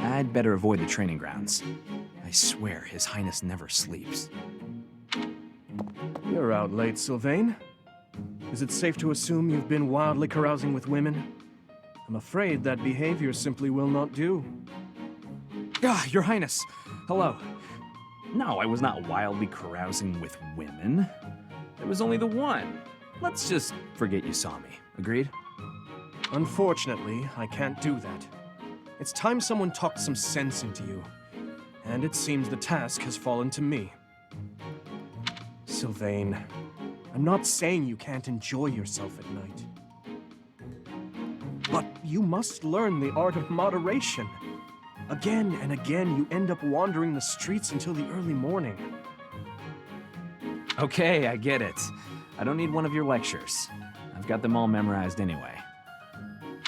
I'd better avoid the training grounds. I swear His Highness never sleeps. You're out late, Sylvain. Is it safe to assume you've been wildly carousing with women? I'm afraid that behavior simply will not do. Ah, Your Highness! Hello. No, I was not wildly carousing with women. There was only the one. Let's just forget you saw me. Agreed? Unfortunately, I can't do that. It's time someone talked some sense into you. And it seems the task has fallen to me. Sylvain, I'm not saying you can't enjoy yourself at night. But you must learn the art of moderation. Again and again, you end up wandering the streets until the early morning. Okay, I get it. I don't need one of your lectures. I've got them all memorized anyway.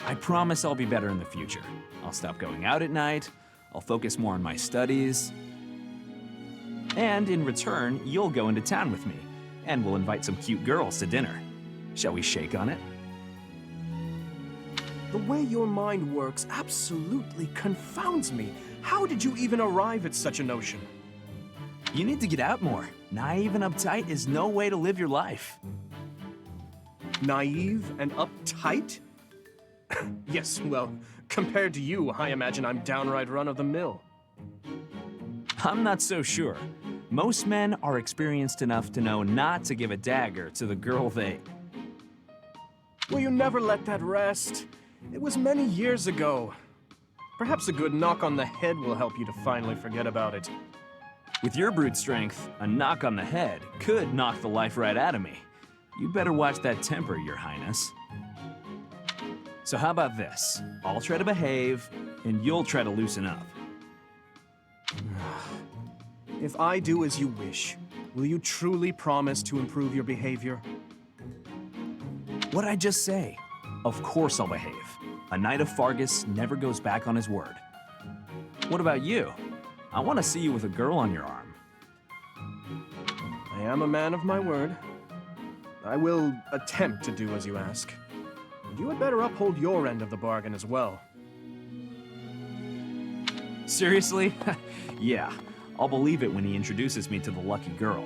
I promise I'll be better in the future. I'll stop going out at night, I'll focus more on my studies, and in return, you'll go into town with me, and we'll invite some cute girls to dinner. Shall we shake on it? The way your mind works absolutely confounds me. How did you even arrive at such a notion? You need to get out more. Naive and uptight is no way to live your life. Naive and uptight? Yes, well, compared to you, I imagine I'm downright run-of-the-mill. I'm not so sure. Most men are experienced enough to know not to give a dagger to the girl they... Will you never let that rest? It was many years ago. Perhaps a good knock on the head will help you to finally forget about it. With your brute strength, a knock on the head could knock the life right out of me. You'd better watch that temper, Your Highness. So how about this? I'll try to behave, and you'll try to loosen up. If I do as you wish, will you truly promise to improve your behavior? What'd I just say? Of course I'll behave. A knight of Fargus never goes back on his word. What about you? I want to see you with a girl on your arm. I am a man of my word. I will attempt to do as you ask. And you had better uphold your end of the bargain as well. Seriously? Yeah, I'll believe it when he introduces me to the lucky girl.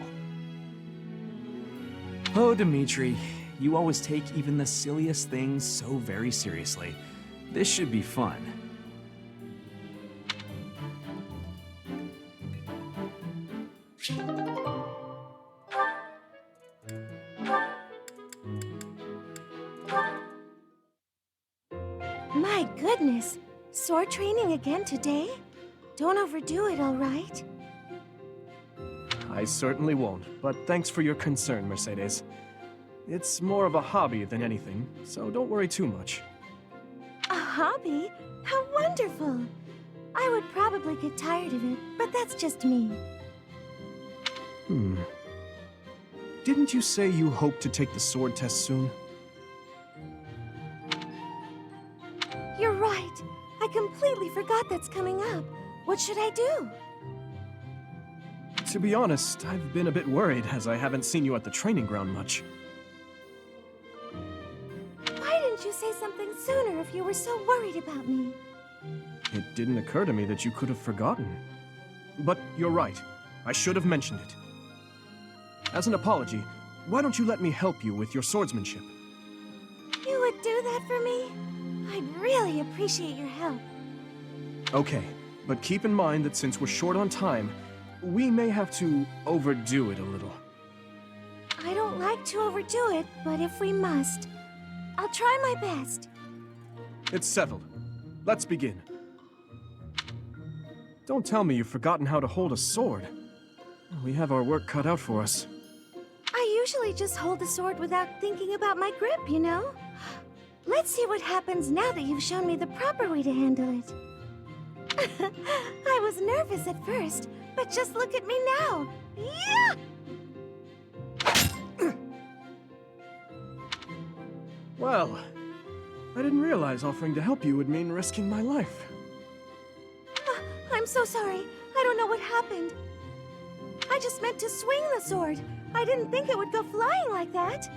Oh, Dimitri, you always take even the silliest things so very seriously. This should be fun. My goodness! Sword training again today? Don't overdo it, all right? I certainly won't, but thanks for your concern, Mercedes. It's more of a hobby than anything, so don't worry too much. A hobby? How wonderful! I would probably get tired of it, but that's just me. Didn't you say you hope to take the sword test soon? You're right. I completely forgot that's coming up. What should I do? To be honest, I've been a bit worried as I haven't seen you at the training ground much. Why didn't you say something sooner if you were so worried about me? It didn't occur to me that you could have forgotten. But you're right. I should have mentioned it. As an apology, why don't you let me help you with your swordsmanship? You would do that for me? I'd really appreciate your help. Okay, but keep in mind that since we're short on time, we may have to overdo it a little. I don't like to overdo it, but if we must, I'll try my best. It's settled. Let's begin. Don't tell me you've forgotten how to hold a sword. We have our work cut out for us. I usually just hold the sword without thinking about my grip, you know? Let's see what happens now that you've shown me the proper way to handle it. I was nervous at first, but just look at me now. Yeah! Well, I didn't realize offering to help you would mean risking my life. I'm so sorry. I don't know what happened. I just meant to swing the sword. I didn't think it would go flying like that.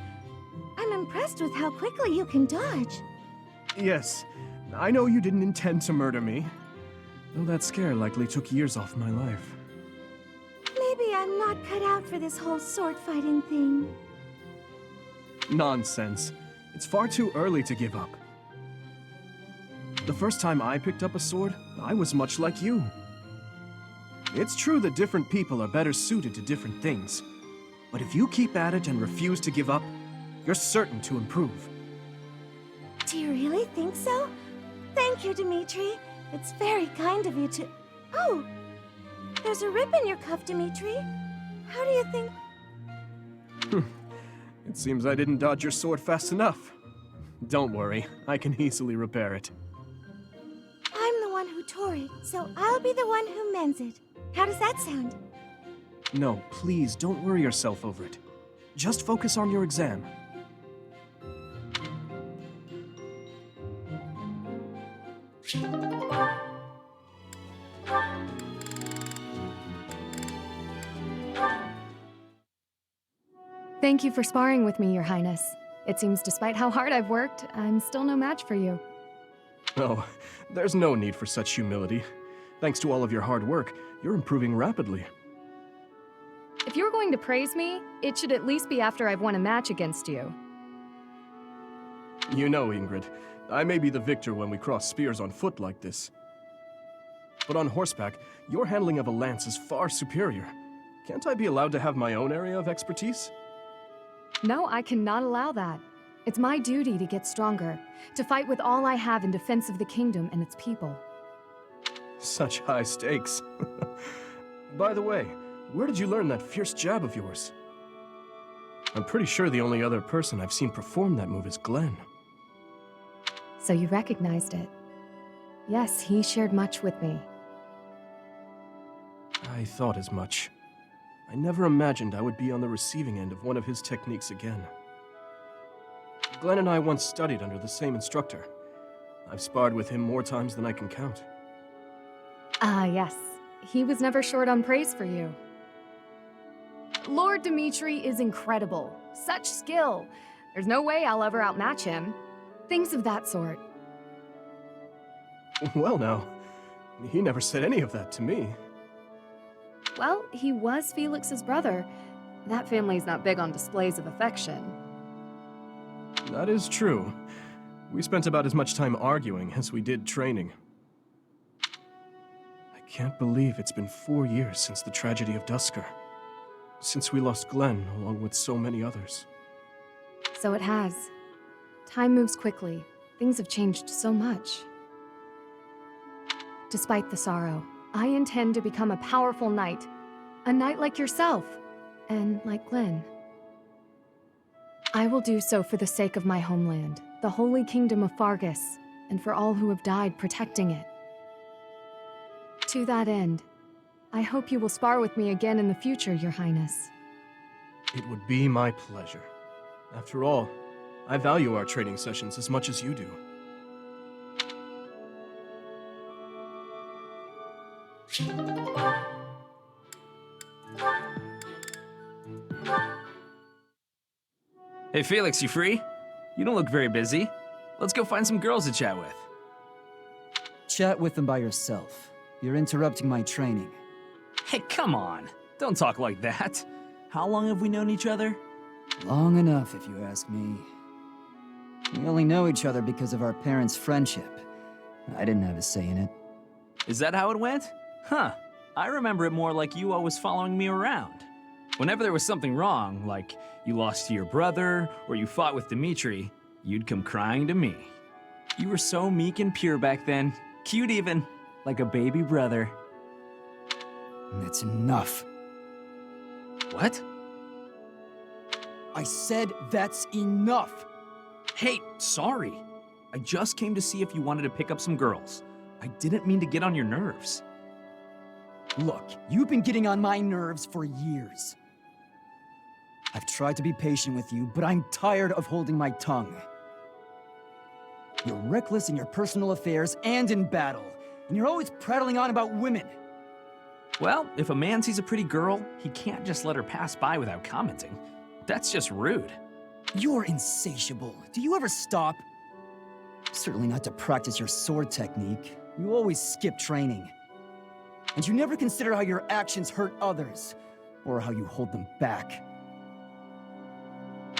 I'm impressed with how quickly you can dodge. Yes, I know you didn't intend to murder me, though that scare likely took years off my life. Maybe I'm not cut out for this whole sword fighting thing. Nonsense. It's far too early to give up. The first time I picked up a sword, I was much like you. It's true that different people are better suited to different things, but if you keep at it and refuse to give up, you're certain to improve. Do you really think so? Thank you, Dimitri. It's very kind of you to... Oh! There's a rip in your cuff, Dimitri. How do you think... It seems I didn't dodge your sword fast enough. Don't worry, I can easily repair it. I'm the one who tore it, so I'll be the one who mends it. How does that sound? No, please, don't worry yourself over it. Just focus on your exam. Thank you for sparring with me, Your Highness. It seems despite how hard I've worked, I'm still no match for you. Oh, there's no need for such humility. Thanks to all of your hard work, you're improving rapidly. If you're going to praise me, it should at least be after I've won a match against you. You know, Ingrid, I may be the victor when we cross spears on foot like this. But on horseback, your handling of a lance is far superior. Can't I be allowed to have my own area of expertise? No, I cannot allow that. It's my duty to get stronger, to fight with all I have in defense of the kingdom and its people. Such high stakes. By the way, where did you learn that fierce jab of yours? I'm pretty sure the only other person I've seen perform that move is Glenn. So you recognized it. Yes, he shared much with me. I thought as much. I never imagined I would be on the receiving end of one of his techniques again. Glenn and I once studied under the same instructor. I've sparred with him more times than I can count. Ah, yes. He was never short on praise for you. Lord Dimitri is incredible. Such skill. There's no way I'll ever outmatch him. Things of that sort. Well now, he never said any of that to me. Well, he was Felix's brother. That family's not big on displays of affection. That is true. We spent about as much time arguing as we did training. I can't believe it's been 4 years since the tragedy of Dusker. Since we lost Glenn, along with so many others. So it has. Time moves quickly. Things have changed so much. Despite the sorrow, I intend to become a powerful knight. A knight like yourself, and like Glenn. I will do so for the sake of my homeland, the holy kingdom of Fargus, and for all who have died protecting it. To that end, I hope you will spar with me again in the future, Your Highness. It would be my pleasure. After all, I value our training sessions as much as you do. Hey Felix, you free? You don't look very busy. Let's go find some girls to chat with. Chat with them by yourself. You're interrupting my training. Hey, come on. Don't talk like that. How long have we known each other? Long enough, if you ask me. We only know each other because of our parents' friendship. I didn't have a say in it. Is that how it went? Huh. I remember it more like you always following me around. Whenever there was something wrong, like you lost to your brother or you fought with Dimitri, you'd come crying to me. You were so meek and pure back then. Cute even. Like a baby brother. That's enough. What? I said that's enough! Hey, sorry. I just came to see if you wanted to pick up some girls. I didn't mean to get on your nerves. Look, you've been getting on my nerves for years. I've tried to be patient with you, but I'm tired of holding my tongue. You're reckless in your personal affairs and in battle, and you're always prattling on about women. Well, if a man sees a pretty girl, he can't just let her pass by without commenting. That's just rude. You're insatiable. Do you ever stop? Certainly not to practice your sword technique. You always skip training. And you never consider how your actions hurt others, or how you hold them back.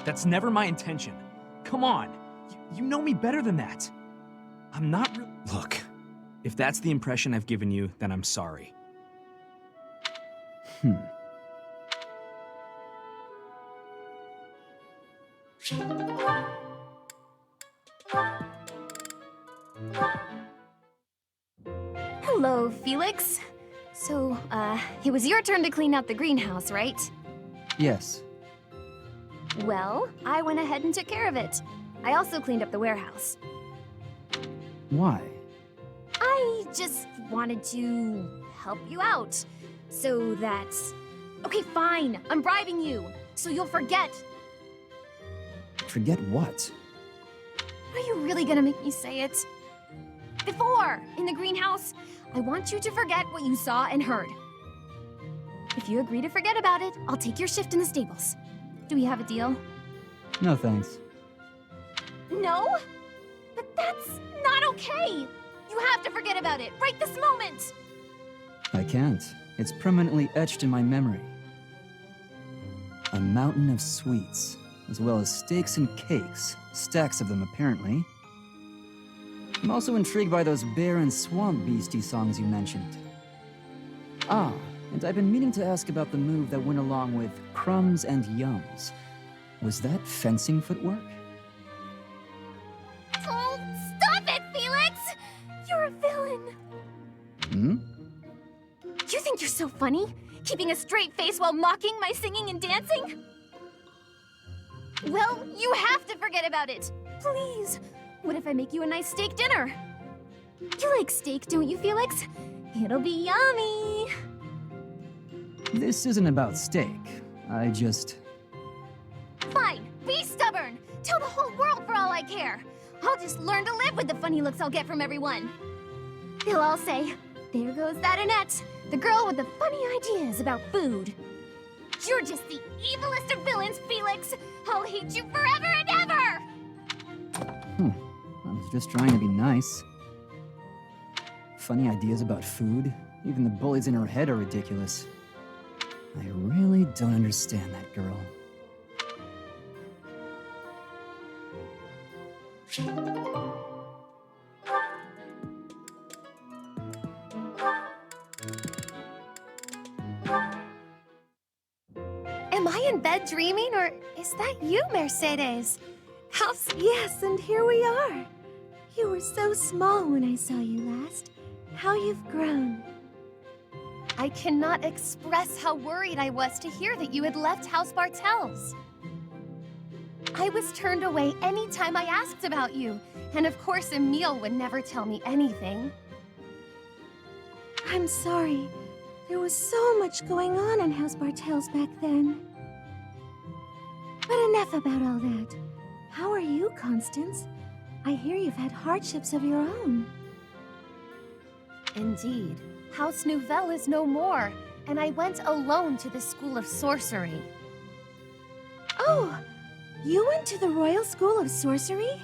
That's never my intention. Come on, you know me better than that. I'm not Look, if that's the impression I've given you, then I'm sorry. Hello, Felix. So, it was your turn to clean out the greenhouse, right? Yes. Well, I went ahead and took care of it. I also cleaned up the warehouse. Why? I just wanted to help you out. So that... Okay, fine. I'm bribing you. So you'll forget. Forget what? Are you really gonna make me say it? Before, in the greenhouse, I want you to forget what you saw and heard. If you agree to forget about it, I'll take your shift in the stables. Do we have a deal? No thanks. No? But that's not okay! You have to forget about it, right this moment! I can't. It's permanently etched in my memory. A mountain of sweets, as well as steaks and cakes. Stacks of them, apparently. I'm also intrigued by those bear and swamp beastie songs you mentioned. Ah, and I've been meaning to ask about the move that went along with crumbs and yums. Was that fencing footwork? Oh, stop it, Felix! You're a villain! Hmm? You think you're so funny? Keeping a straight face while mocking my singing and dancing? Well, you have to forget about it! Please! What if I make you a nice steak dinner? You like steak, don't you, Felix? It'll be yummy! This isn't about steak. I just... Fine, be stubborn! Tell the whole world for all I care! I'll just learn to live with the funny looks I'll get from everyone. They'll all say, there goes that Annette, the girl with the funny ideas about food. You're just the evilest of villains, Felix! I'll hate you forever and ever! I was just trying to be nice. Funny ideas about food? Even the bullies in her head are ridiculous. I really don't understand that girl. Am I in bed dreaming, or is that you, Mercedes? Yes, and here we are. You were so small when I saw you last. How you've grown. I cannot express how worried I was to hear that you had left House Bartels. I was turned away any time I asked about you, and of course Emile would never tell me anything. I'm sorry. There was so much going on in House Bartels back then. But enough about all that. How are you, Constance? I hear you've had hardships of your own. Indeed. House Nouvelle is no more, and I went alone to the School of Sorcery. Oh, you went to the Royal School of Sorcery?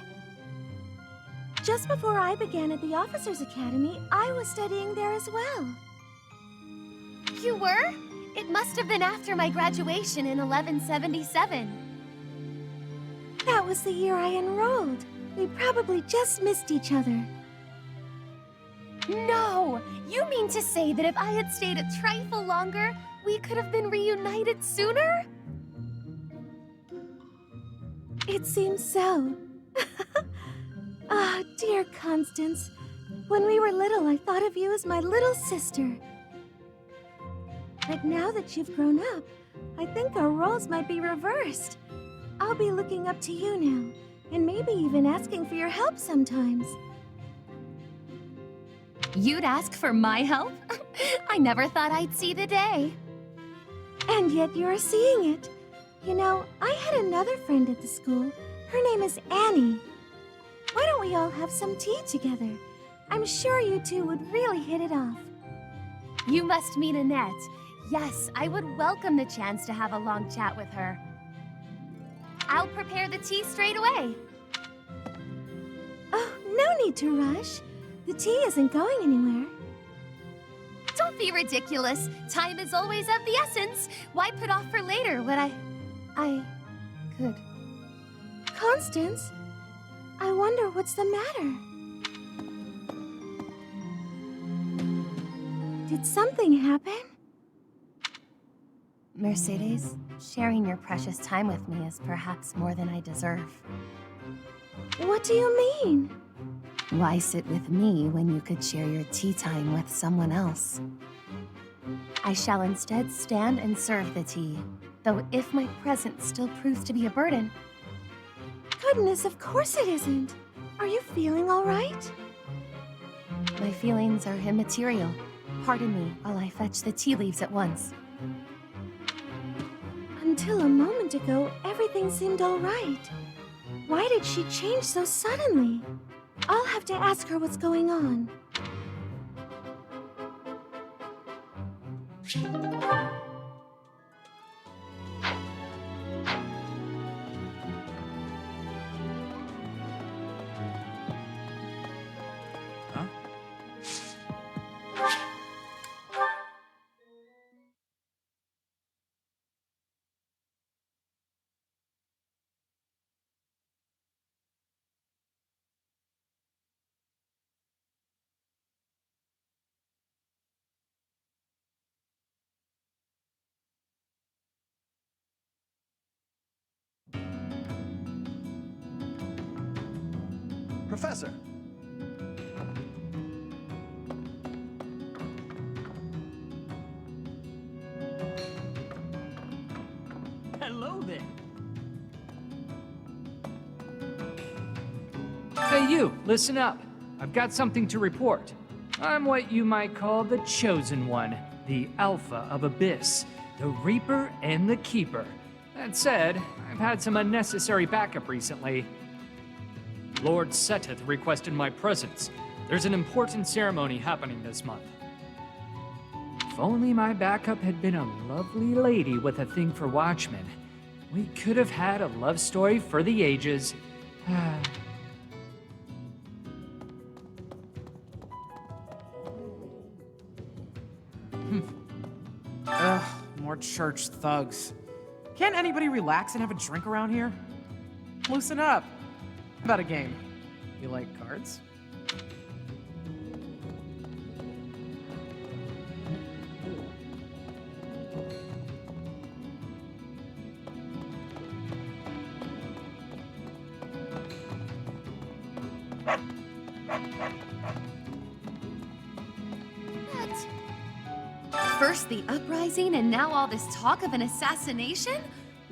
Just before I began at the Officers' Academy, I was studying there as well. You were? It must have been after my graduation in 1177. That was the year I enrolled. We probably just missed each other. No! You mean to say that if I had stayed a trifle longer, we could have been reunited sooner? It seems so. Ah, dear Constance. When we were little, I thought of you as my little sister. But now that you've grown up, I think our roles might be reversed. I'll be looking up to you now, and maybe even asking for your help sometimes. You'd ask for my help? I never thought I'd see the day. And yet you're seeing it. You know, I had another friend at the school. Her name is Annie. Why don't we all have some tea together? I'm sure you two would really hit it off. You must mean Annette. Yes, I would welcome the chance to have a long chat with her. I'll prepare the tea straight away. Oh, no need to rush. The tea isn't going anywhere. Don't be ridiculous. Time is always of the essence. Why put off for later what I could? Constance, I wonder what's the matter. Did something happen? Mercedes, sharing your precious time with me is perhaps more than I deserve. What do you mean? Why sit with me when you could share your tea time with someone else? I shall instead stand and serve the tea, though if my presence still proves to be a burden. Goodness, of course it isn't. Are you feeling all right? My feelings are immaterial. Pardon me while I fetch the tea leaves at once. Until a moment ago, everything seemed all right. Why did she change so suddenly? I'll have to ask her what's going on. Professor! Hello there. Hey you, listen up. I've got something to report. I'm what you might call the Chosen One, the Alpha of Abyss, the Reaper and the Keeper. That said, I've had some unnecessary backup recently. Lord Seteth requested my presence. There's an important ceremony happening this month. If only my backup had been a lovely lady with a thing for watchmen, we could have had a love story for the ages. Ugh, more church thugs. Can't anybody relax and have a drink around here? Loosen up. How about a game? You like cards? First the uprising and now all this talk of an assassination?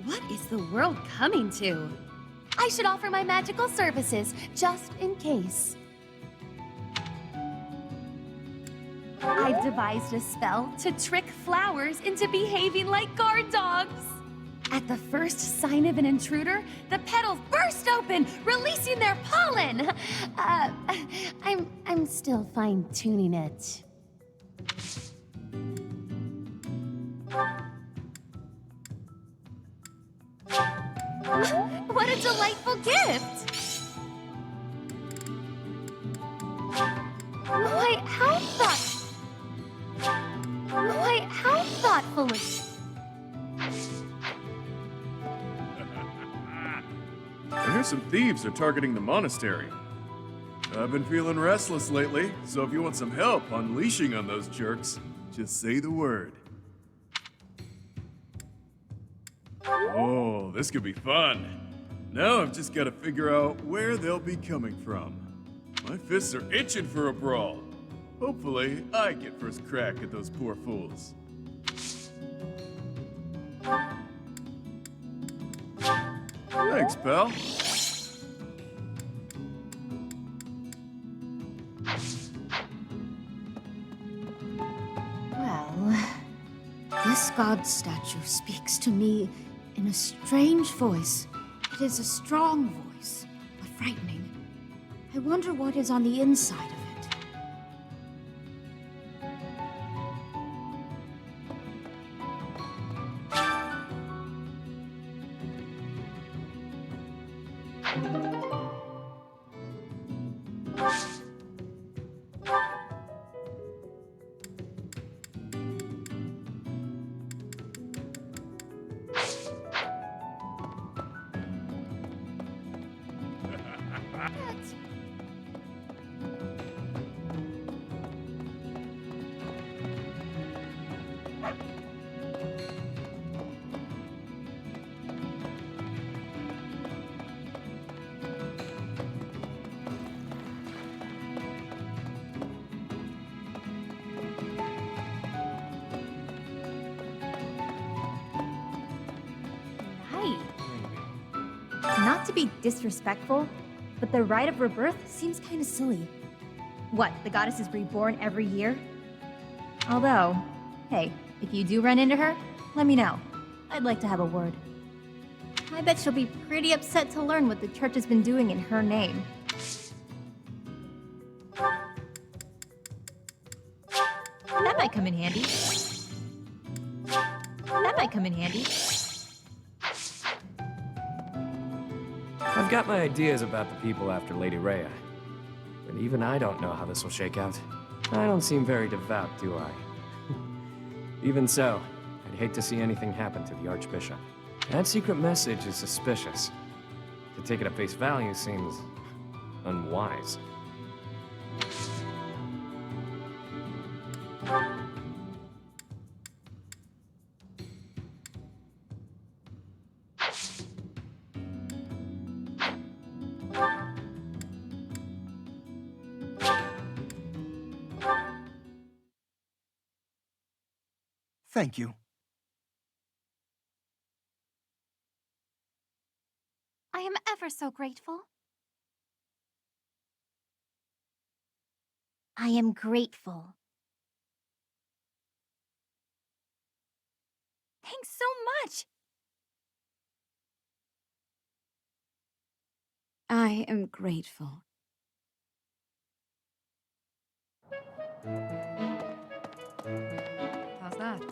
What is the world coming to? I should offer my magical services, just in case. I've devised a spell to trick flowers into behaving like guard dogs. At the first sign of an intruder, the petals burst open, releasing their pollen. I'm still fine-tuning it. What a delightful gift! Why, how thoughtfully. I hear some thieves are targeting the monastery. I've been feeling restless lately, so if you want some help unleashing on those jerks, just say the word. Oh, this could be fun. Now I've just got to figure out where they'll be coming from. My fists are itching for a brawl. Hopefully, I get first crack at those poor fools. Thanks, pal. Well, this god statue speaks to me in a strange voice. It is a strong voice, but frightening. I wonder what is on the inside of it. Right. Not to be disrespectful, but the rite of rebirth seems kind of silly. What, the goddess is reborn every year? Although, hey, if you do run into her, let me know. I'd like to have a word. I bet she'll be pretty upset to learn what the church has been doing in her name. That might come in handy. That might come in handy. I've got my ideas about the people after Lady Rhea, but even I don't know how this will shake out. I don't seem very devout, do I? Even so, I'd hate to see anything happen to the Archbishop. That secret message is suspicious. To take it at face value seems unwise. Thank you. I am ever so grateful. I am grateful. Thanks so much! I am grateful. How's that?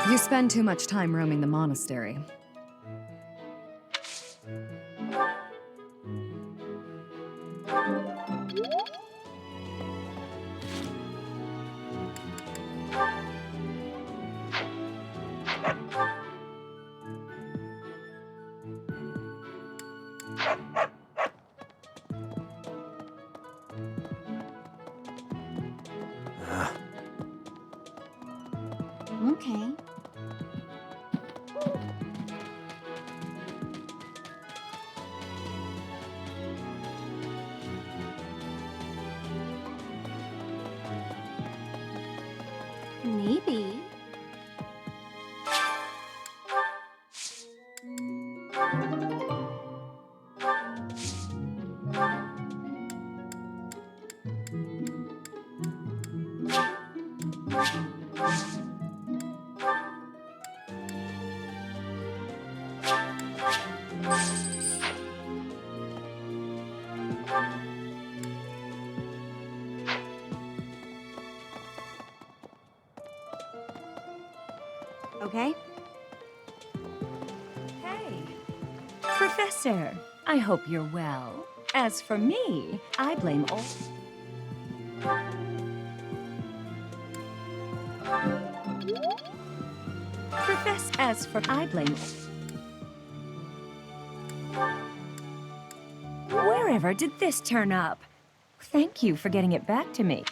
You spend too much time roaming the monastery. Okay. Maybe. Okay. Hey, Professor, I hope you're well. As for me, I blame all... Professor, as for... I blame... Wherever did this turn up? Thank you for getting it back to me.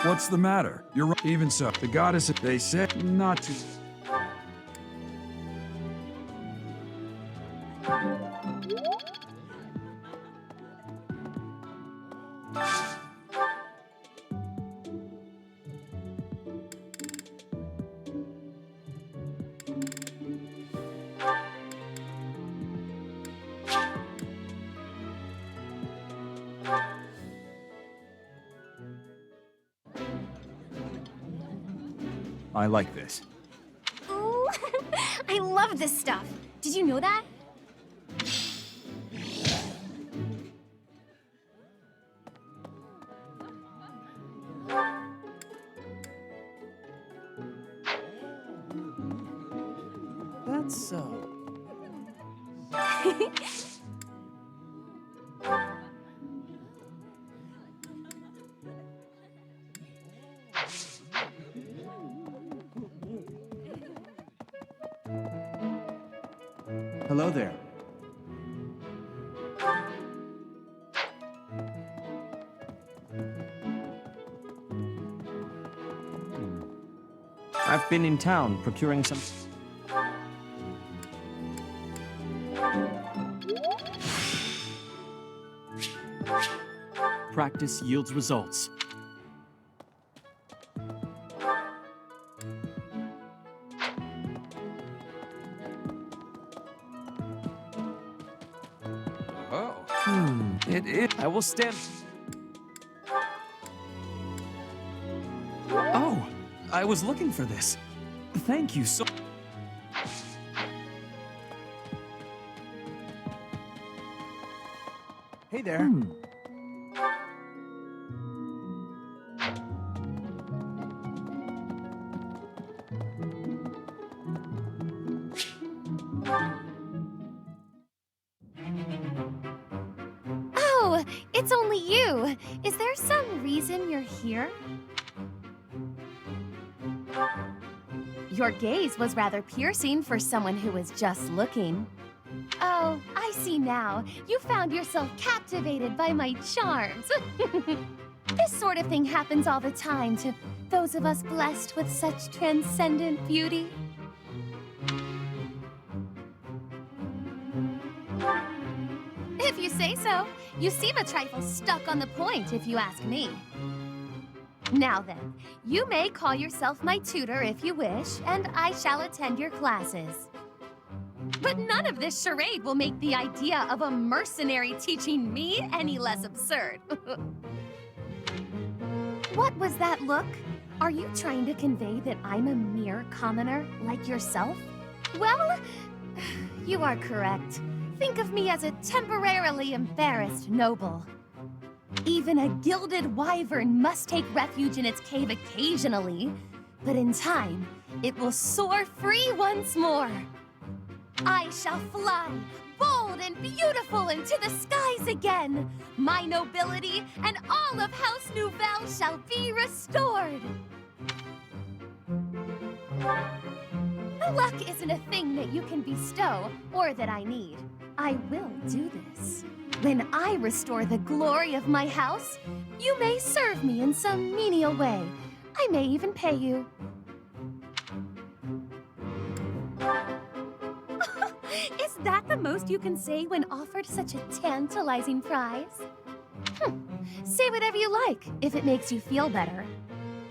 What's the matter? You're right. Even so, the goddess, they said not to. I like this. Ooh, I love this stuff. Did you know that? That's so. Hello there. I've been in town procuring some... Practice yields results. I will stand... Oh, I was looking for this. Thank you so... Hey there. Oh, it's only you. Is there some reason you're here? Your gaze was rather piercing for someone who was just looking. Oh, I see now. You found yourself captivated by my charms. This sort of thing happens all the time to those of us blessed with such transcendent beauty. If you say so. You seem a trifle stuck on the point, if you ask me. Now then, you may call yourself my tutor if you wish, and I shall attend your classes. But none of this charade will make the idea of a mercenary teaching me any less absurd. What was that look? Are you trying to convey that I'm a mere commoner like yourself? Well, you are correct. Think of me as a temporarily embarrassed noble. Even a gilded wyvern must take refuge in its cave occasionally, but in time, it will soar free once more. I shall fly, bold and beautiful, into the skies again. My nobility and all of House Nouvelle shall be restored. Luck isn't a thing that you can bestow or that I need. I will do this. When I restore the glory of my house, you may serve me in some menial way. I may even pay you. Is that the most you can say when offered such a tantalizing prize? Say whatever you like, if it makes you feel better.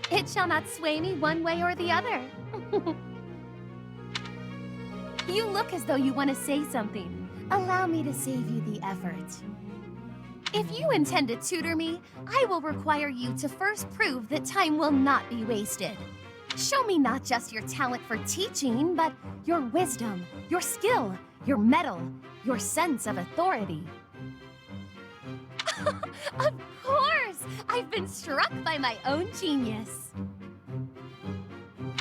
It shall not sway me one way or the other. You look as though you want to say something. Allow me to save you the effort. If you intend to tutor me, I will require you to first prove that time will not be wasted. Show me not just your talent for teaching, but your wisdom, your skill, your mettle, your sense of authority. Of course! I've been struck by my own genius.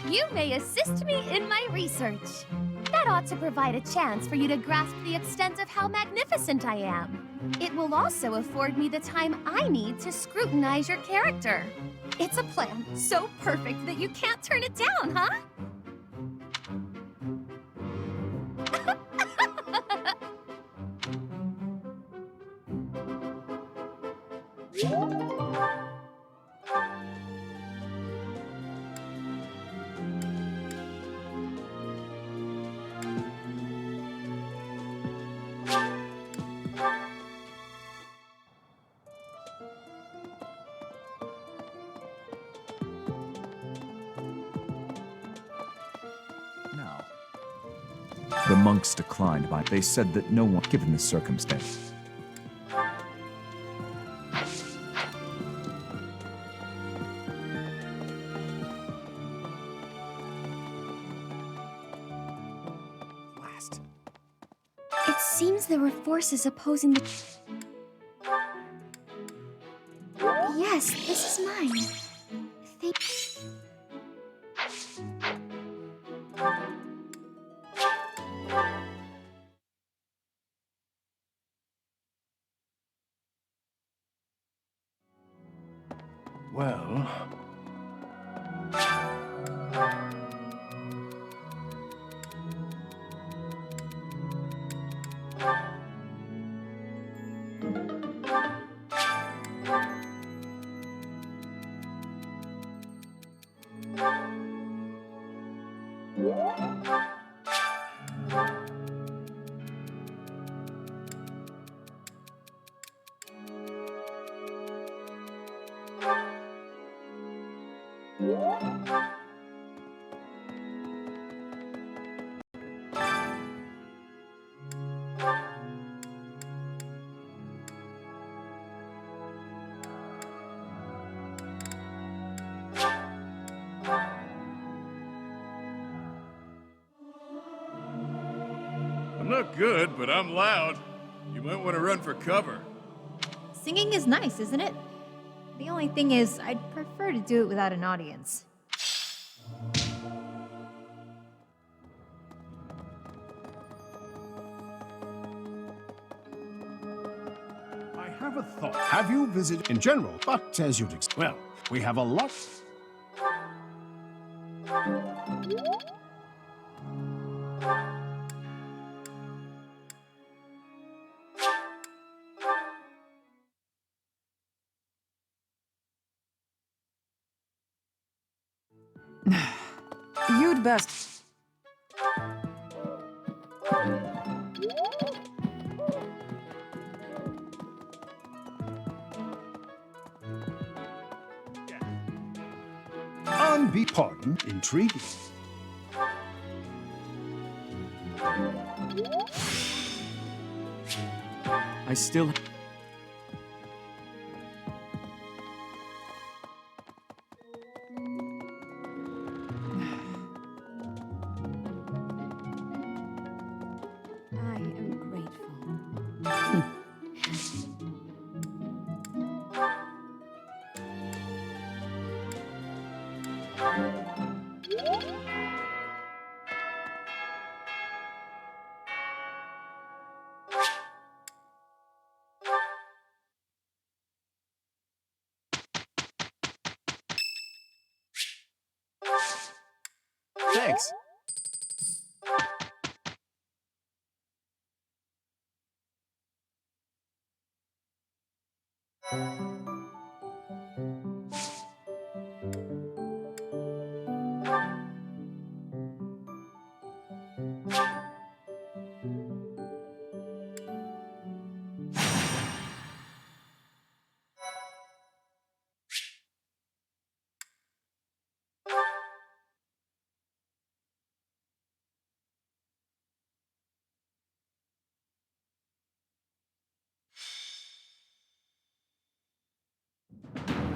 You may assist me in my research. That ought to provide a chance for you to grasp the extent of how magnificent I am. It will also afford me the time I need to scrutinize your character. It's a plan so perfect that you can't turn it down, huh? The monks declined by. They said that no one, given the circumstance. It seems there were forces opposing the... Yes, this is mine. Thank... Well... I'm not good, but I'm loud. You might want to run for cover. Singing is nice, isn't it? The only thing is, I'd prefer to do it without an audience. I have a thought. Have you visited in general, but as you'd expect, well, we have a lot. You'd best. Pardon, intriguing. I still... I am grateful. Thanks.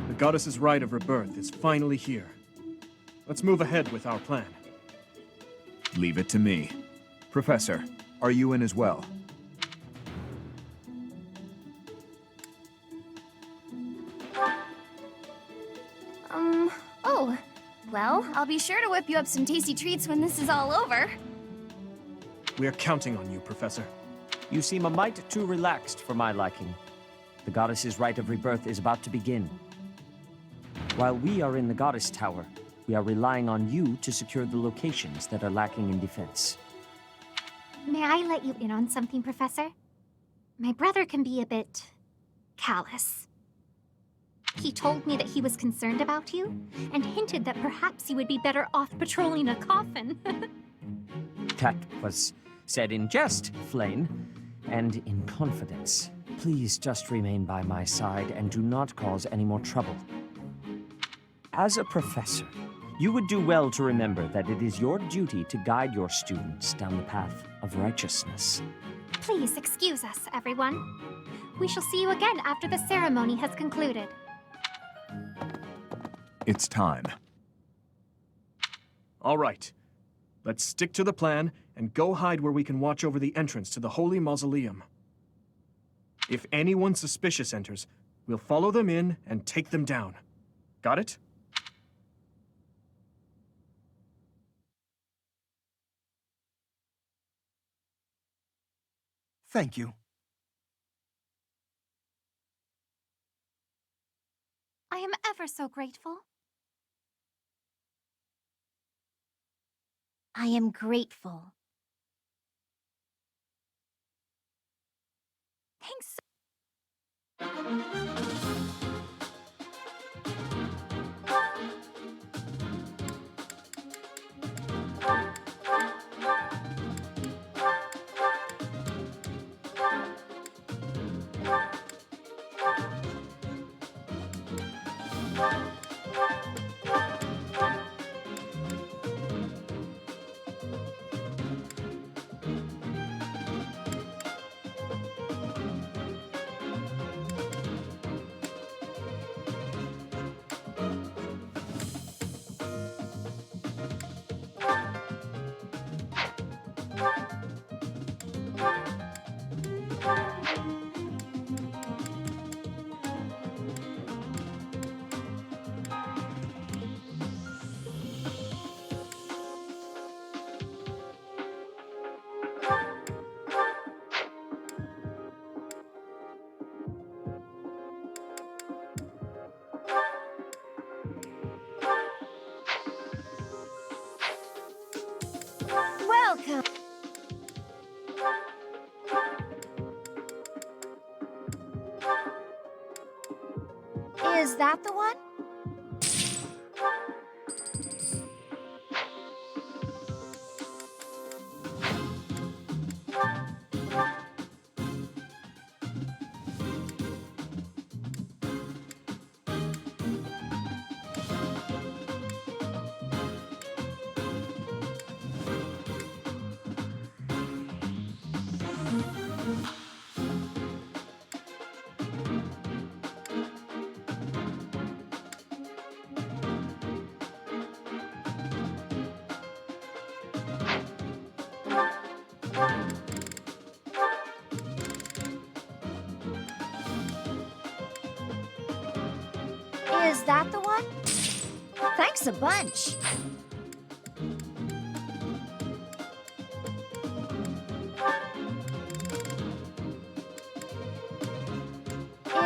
The goddess's rite of rebirth is finally here. Let's move ahead with our plan. Leave it to me. Professor, are you in as well? Oh. Well, I'll be sure to whip you up some tasty treats when this is all over. We're counting on you, Professor. You seem a mite too relaxed for my liking. The goddess's rite of rebirth is about to begin. While we are in the goddess tower, we are relying on you to secure the locations that are lacking in defense. May I let you in on something, Professor? My brother can be a bit callous. He told me that he was concerned about you, and hinted that perhaps you would be better off patrolling a coffin. That was said in jest, Flame, and in confidence. Please just remain by my side and do not cause any more trouble. As a professor, you would do well to remember that it is your duty to guide your students down the path of righteousness. Please excuse us, everyone. We shall see you again after the ceremony has concluded. It's time. All right. Let's stick to the plan and go hide where we can watch over the entrance to the Holy Mausoleum. If anyone suspicious enters, we'll follow them in and take them down. Got it? Thank you. I am ever so grateful. I am grateful. Thanks. Is that the one? Is that the one? Thanks a bunch.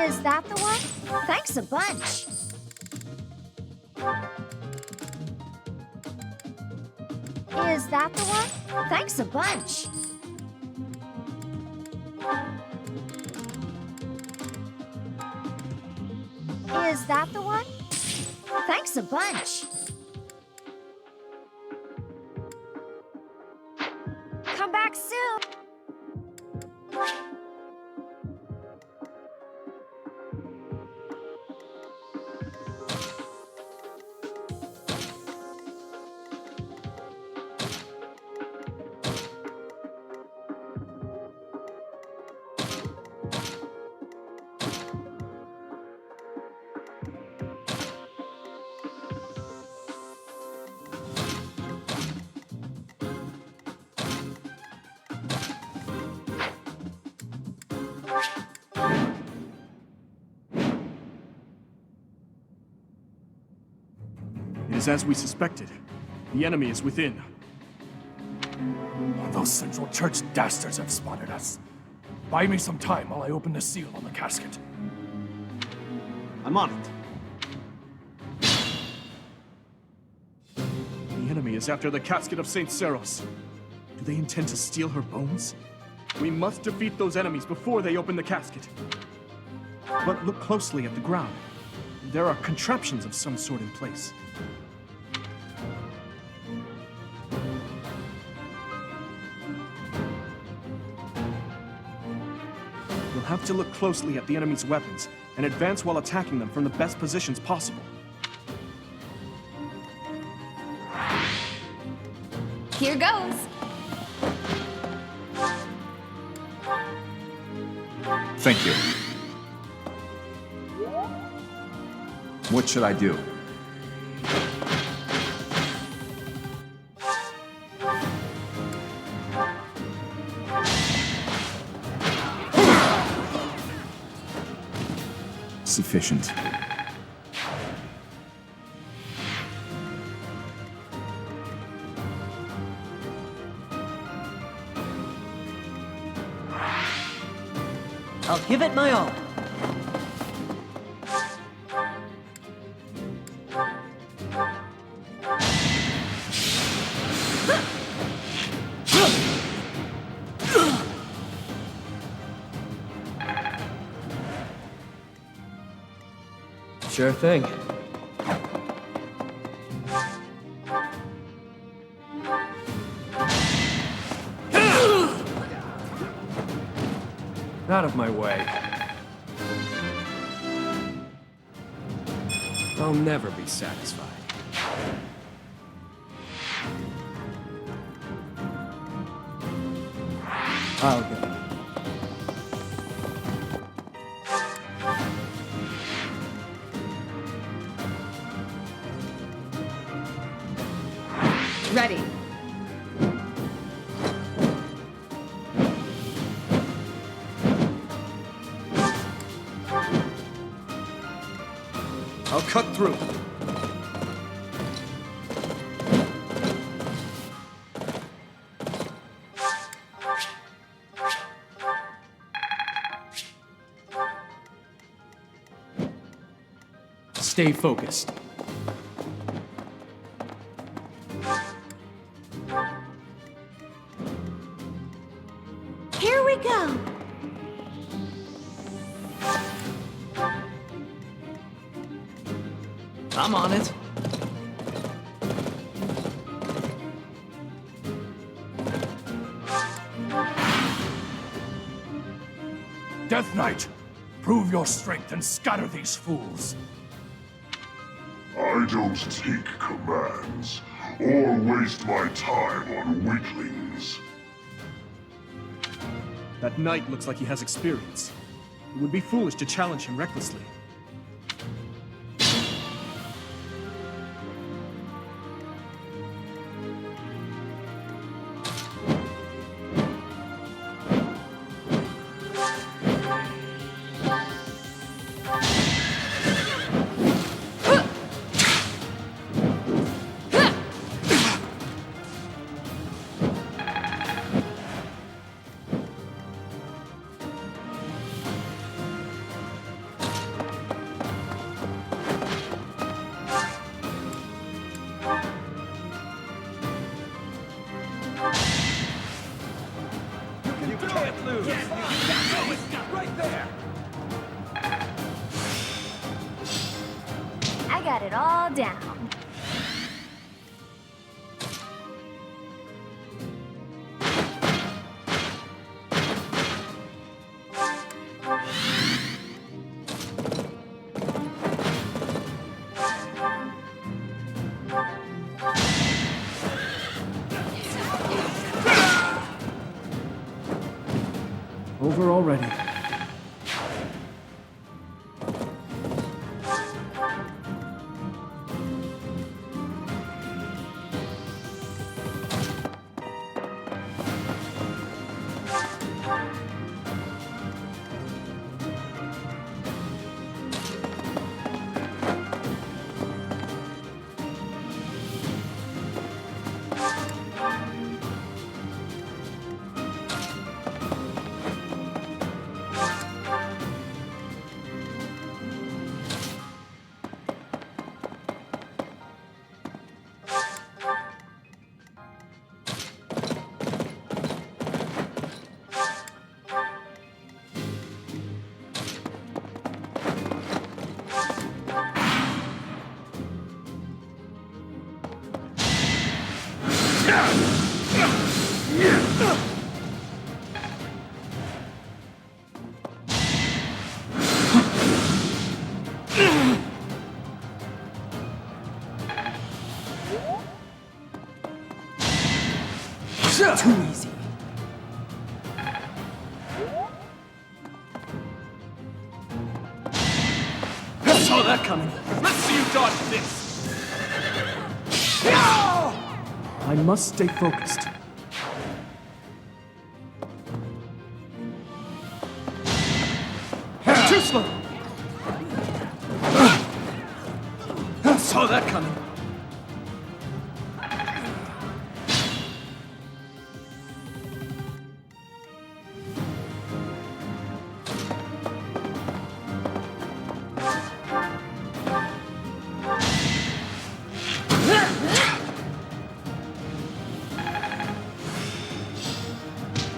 Is that the one? Thanks a bunch. Is that the one? Thanks a bunch. Is that the one? Thanks a bunch. Come back soon. It is as we suspected. The enemy is within. Those Central Church dastards have spotted us. Buy me some time while I open the seal on the casket. I'm on it. The enemy is after the casket of St. Seiros. Do they intend to steal her bones? We must defeat those enemies before they open the casket. But look closely at the ground. There are contraptions of some sort in place. We'll have to look closely at the enemy's weapons and advance while attacking them from the best positions possible. Here goes. Thank you. What should I do? Sufficient. I'll give it my all. Sure thing. Out of my way. I'll never be satisfied. I'll go. Ready. I'll cut through. Stay focused. Here we go. I'm on it. Death Knight, prove your strength and scatter these fools. I don't take commands, or waste my time on weaklings. That knight looks like he has experience. It would be foolish to challenge him recklessly. I got it all down. Over already. Too easy. Saw that coming. Let's see you dodge this. I must stay focused. Too slow. Saw that coming.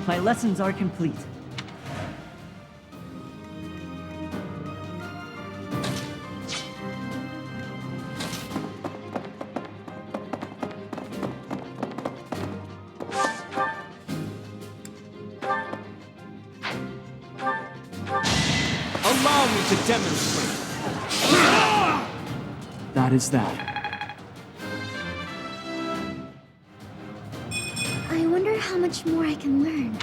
My lessons are complete. Allow me to demonstrate. That is that. I wonder how much more I can learn.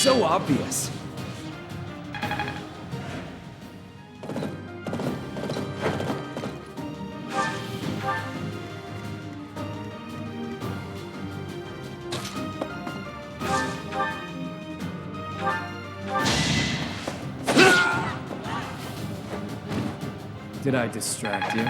So obvious. Did I distract you?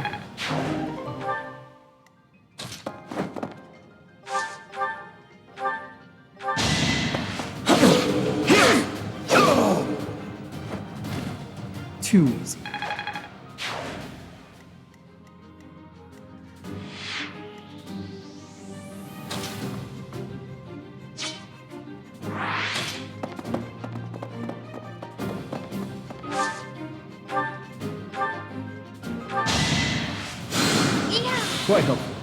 Quite helpful.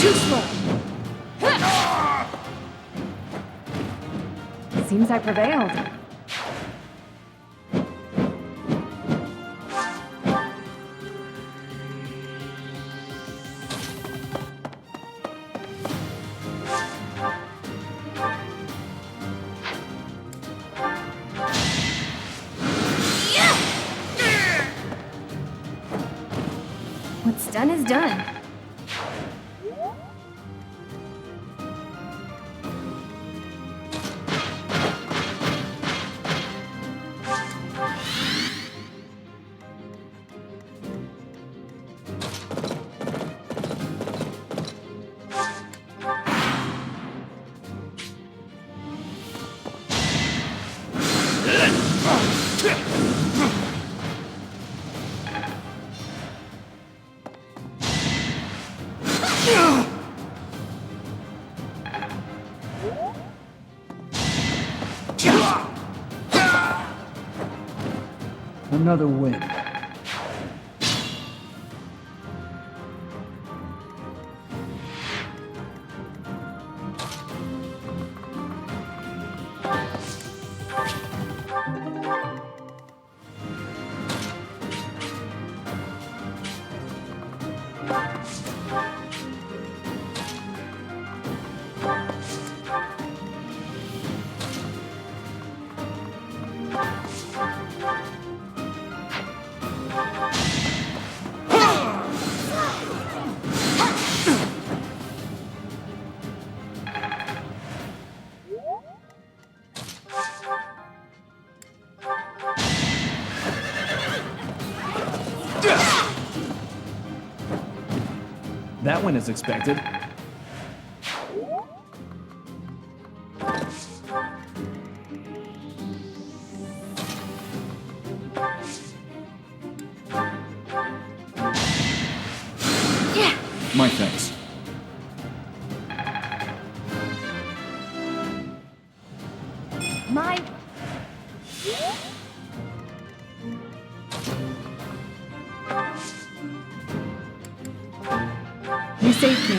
Too slow. Seems I prevailed. What's done is done. Another win. That went as expected. My thanks. My... You saved me.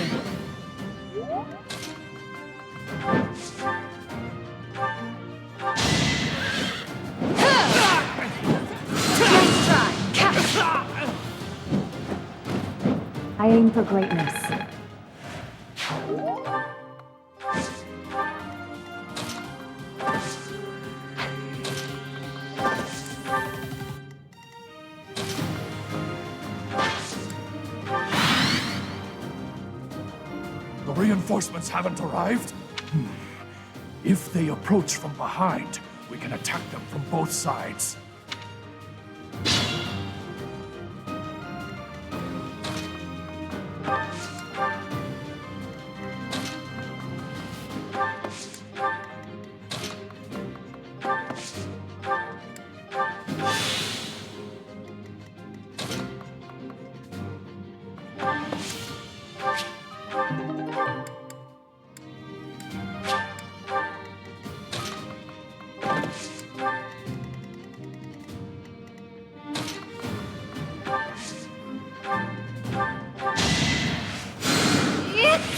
Nice try. I aim for greatness. The reinforcements haven't arrived? If they approach from behind, we can attack them from both sides.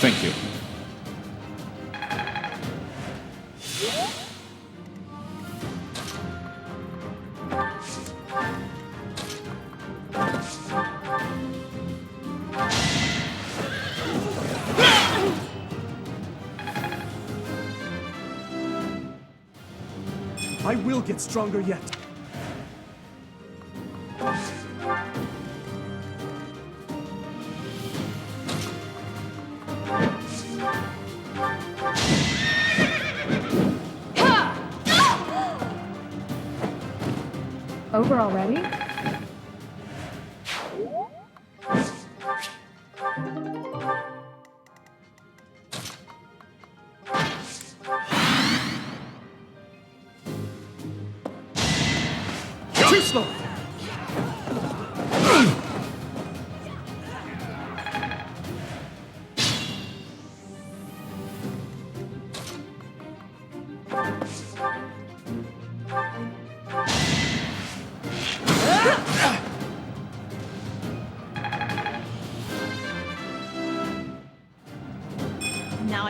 Thank you. I will get stronger yet. Over already? Too slow!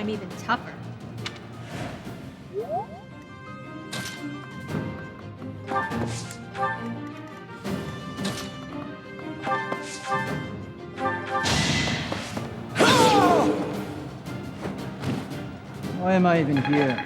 I'm even tougher. Why am I even here?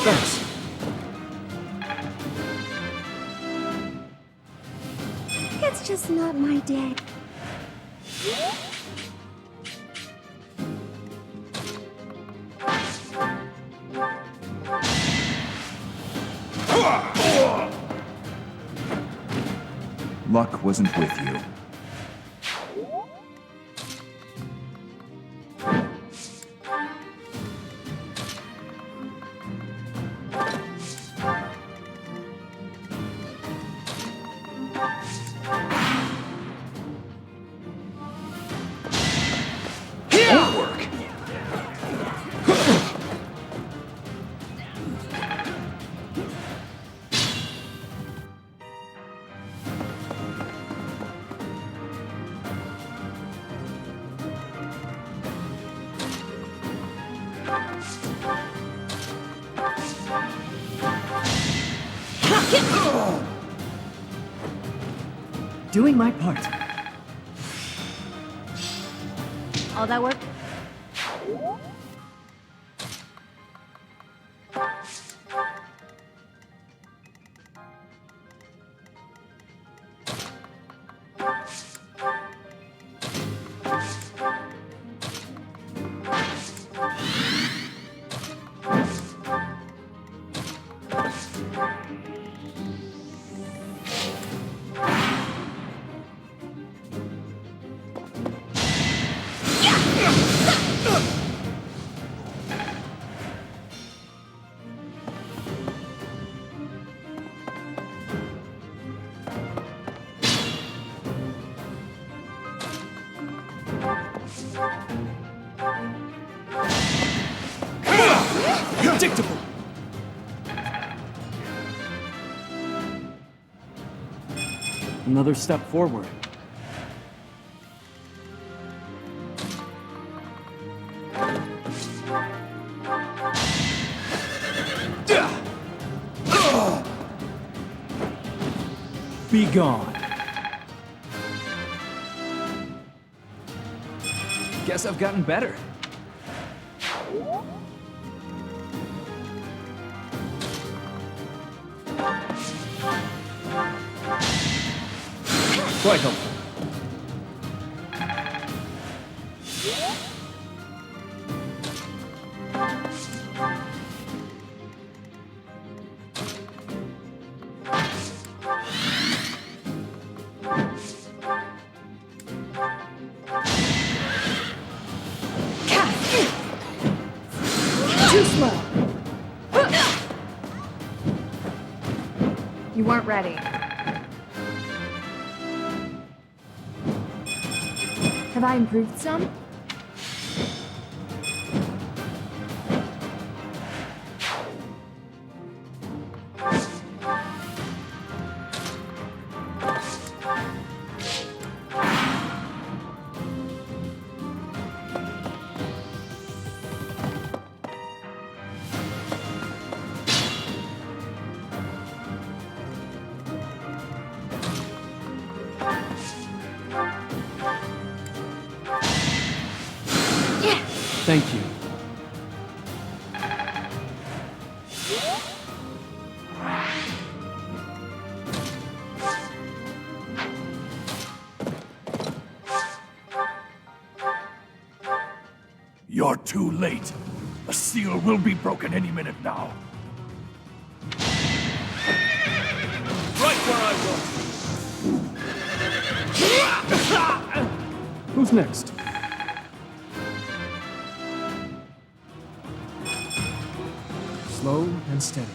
Thanks. It's just not my day. Luck wasn't with you. Doing my part. All that work? Predictable. Another step forward. Be gone. Guess I've gotten better. Quite helpful. Too slow. You weren't ready. Have I improved some? Thank you. You're too late. The seal will be broken any minute now. Right where I was. Who's next? Slow and steady.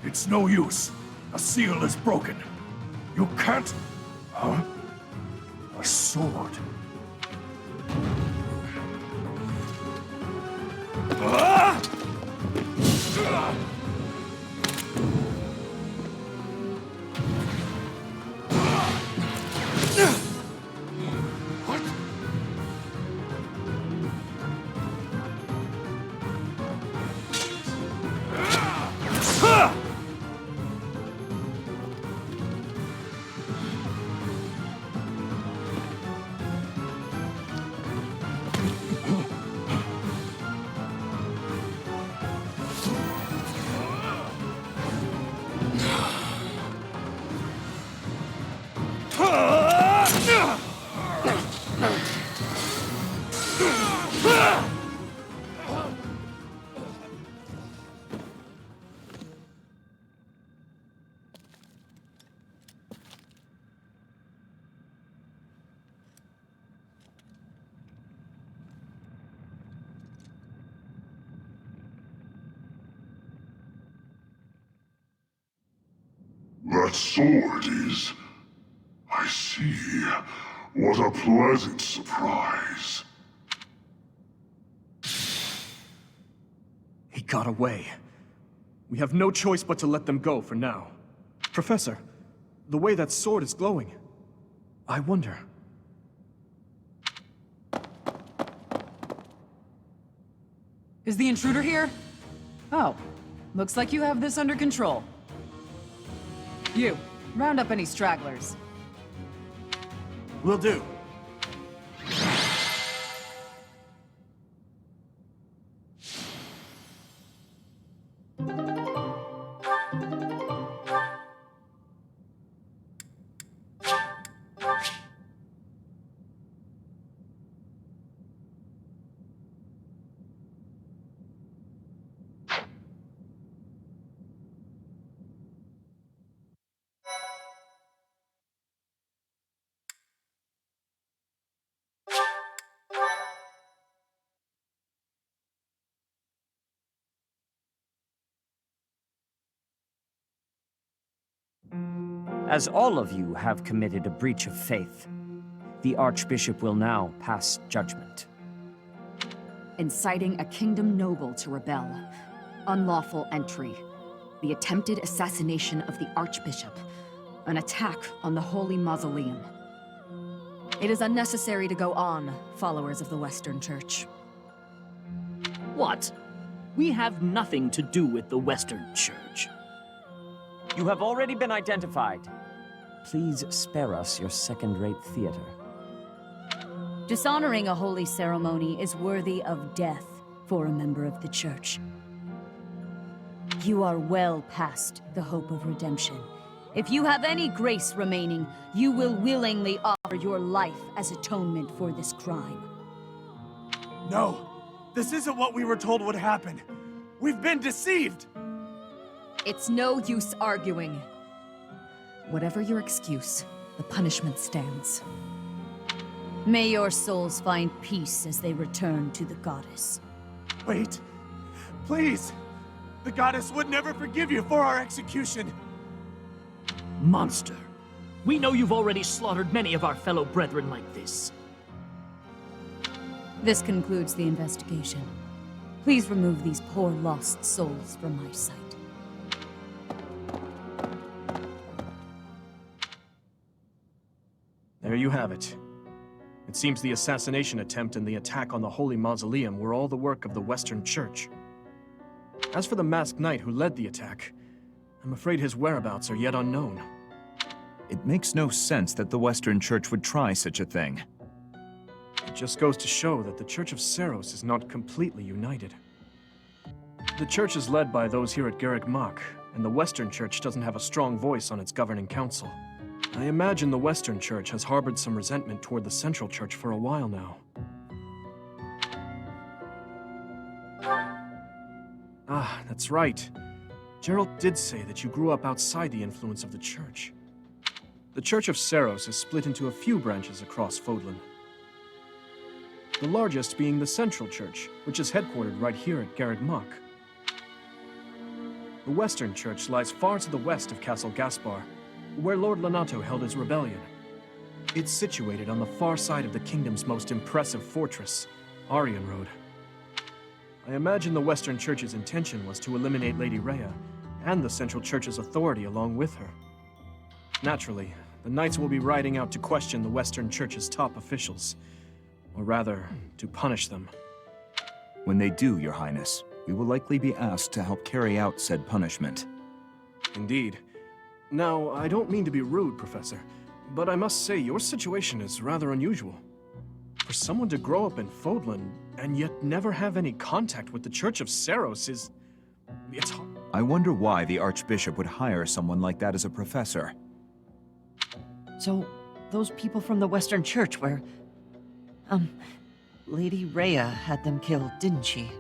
It's no use. A seal is broken. You can't... Huh? A sword. Ah! That sword is... I see. What a pleasant surprise. He got away. We have no choice but to let them go for now. Professor, the way that sword is glowing, I wonder... Is the intruder here? Oh, looks like you have this under control. You, round up any stragglers. Will do. As all of you have committed a breach of faith, the Archbishop will now pass judgment. Inciting a kingdom noble to rebel, unlawful entry, the attempted assassination of the Archbishop, an attack on the Holy Mausoleum. It is unnecessary to go on, followers of the Western Church. What? We have nothing to do with the Western Church. You have already been identified. Please spare us your second-rate theater. Dishonoring a holy ceremony is worthy of death for a member of the Church. You are well past the hope of redemption. If you have any grace remaining, you will willingly offer your life as atonement for this crime. No, this isn't what we were told would happen. We've been deceived! It's no use arguing. Whatever your excuse, the punishment stands. May your souls find peace as they return to the goddess. Wait, please! The goddess would never forgive you for our execution! Monster! We know you've already slaughtered many of our fellow brethren like this. This concludes the investigation. Please remove these poor lost souls from my sight. There you have it. It seems the assassination attempt and the attack on the Holy Mausoleum were all the work of the Western Church. As for the masked knight who led the attack, I'm afraid his whereabouts are yet unknown. It makes no sense that the Western Church would try such a thing. It just goes to show that the Church of Seiros is not completely united. The Church is led by those here at Garreg Mach, and the Western Church doesn't have a strong voice on its governing council. I imagine the Western Church has harbored some resentment toward the Central Church for a while now. Ah, that's right. Gerald did say that you grew up outside the influence of the Church. The Church of Seiros is split into a few branches across Fodlan. The largest being the Central Church, which is headquartered right here at Garreg Mach. The Western Church lies far to the west of Castle Gaspar, where Lord Lonato held his rebellion. It's situated on the far side of the kingdom's most impressive fortress, Aryan Road. I imagine the Western Church's intention was to eliminate Lady Rhea and the Central Church's authority along with her. Naturally, the Knights will be riding out to question the Western Church's top officials, or rather, to punish them. When they do, Your Highness, we will likely be asked to help carry out said punishment. Indeed. Now, I don't mean to be rude, Professor, but I must say your situation is rather unusual. For someone to grow up in Fodlan and yet never have any contact with the Church of Seiros is... it's... I wonder why the Archbishop would hire someone like that as a professor. So, those people from the Western Church where... Lady Rhea had them killed, didn't she?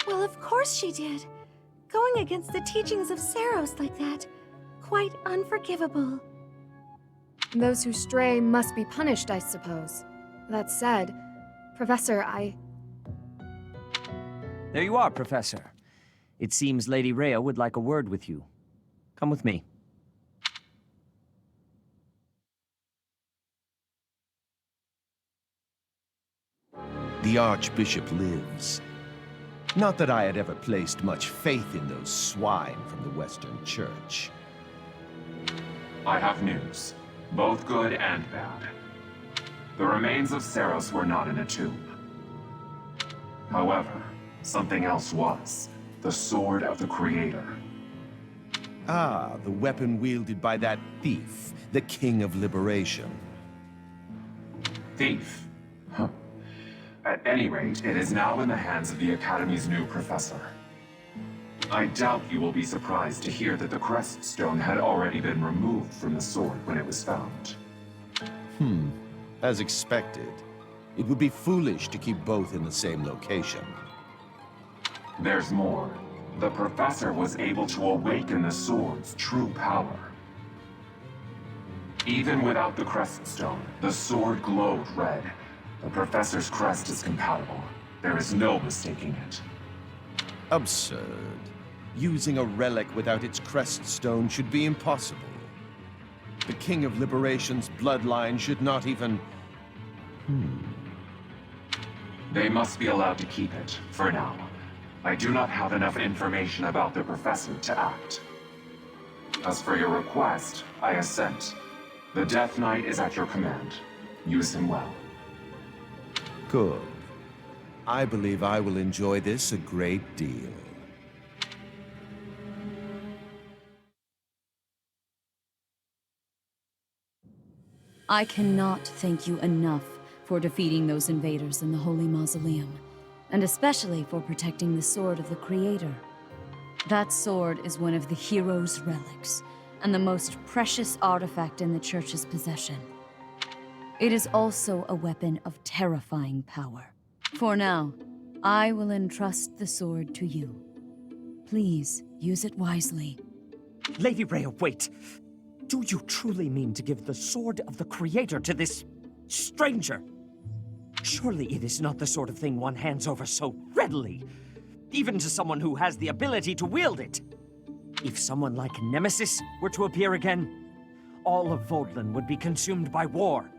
Well, of course she did. Going against the teachings of Seiros like that. Quite unforgivable. Those who stray must be punished, I suppose. That said, Professor, There you are, Professor. It seems Lady Rhea would like a word with you. Come with me. The Archbishop lives. Not that I had ever placed much faith in those swine from the Western Church. I have news, both good and bad. The remains of Seiros were not in a tomb. However, something else was. The Sword of the Creator. Ah, the weapon wielded by that thief, the King of Liberation. Thief? Huh. At any rate, it is now in the hands of the Academy's new professor. I doubt you will be surprised to hear that the crest stone had already been removed from the sword when it was found. As expected. It would be foolish to keep both in the same location. There's more. The professor was able to awaken the sword's true power. Even without the crest stone, the sword glowed red. The professor's crest is compatible. There is no mistaking it. Absurd. Using a relic without its crest stone should be impossible. The King of Liberation's bloodline should not even... They must be allowed to keep it, for now. I do not have enough information about the professor to act. As for your request, I assent. The Death Knight is at your command. Use him well. Good. I believe I will enjoy this a great deal. I cannot thank you enough for defeating those invaders in the Holy Mausoleum, and especially for protecting the Sword of the Creator. That sword is one of the hero's relics, and the most precious artifact in the Church's possession. It is also a weapon of terrifying power. For now, I will entrust the sword to you. Please, use it wisely. Lady Rhea, wait! Do you truly mean to give the Sword of the Creator to this... stranger? Surely it is not the sort of thing one hands over so readily, even to someone who has the ability to wield it. If someone like Nemesis were to appear again, all of Fodlan would be consumed by war.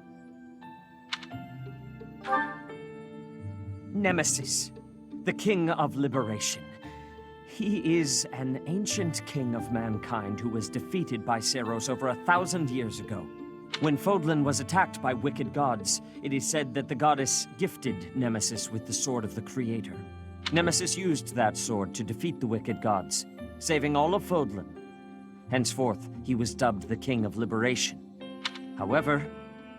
Nemesis, the King of Liberation. He is an ancient king of mankind who was defeated by Seiros over 1,000 years ago. When Fodlan was attacked by wicked gods, it is said that the goddess gifted Nemesis with the Sword of the Creator. Nemesis used that sword to defeat the wicked gods, saving all of Fodlan. Henceforth, he was dubbed the King of Liberation. However,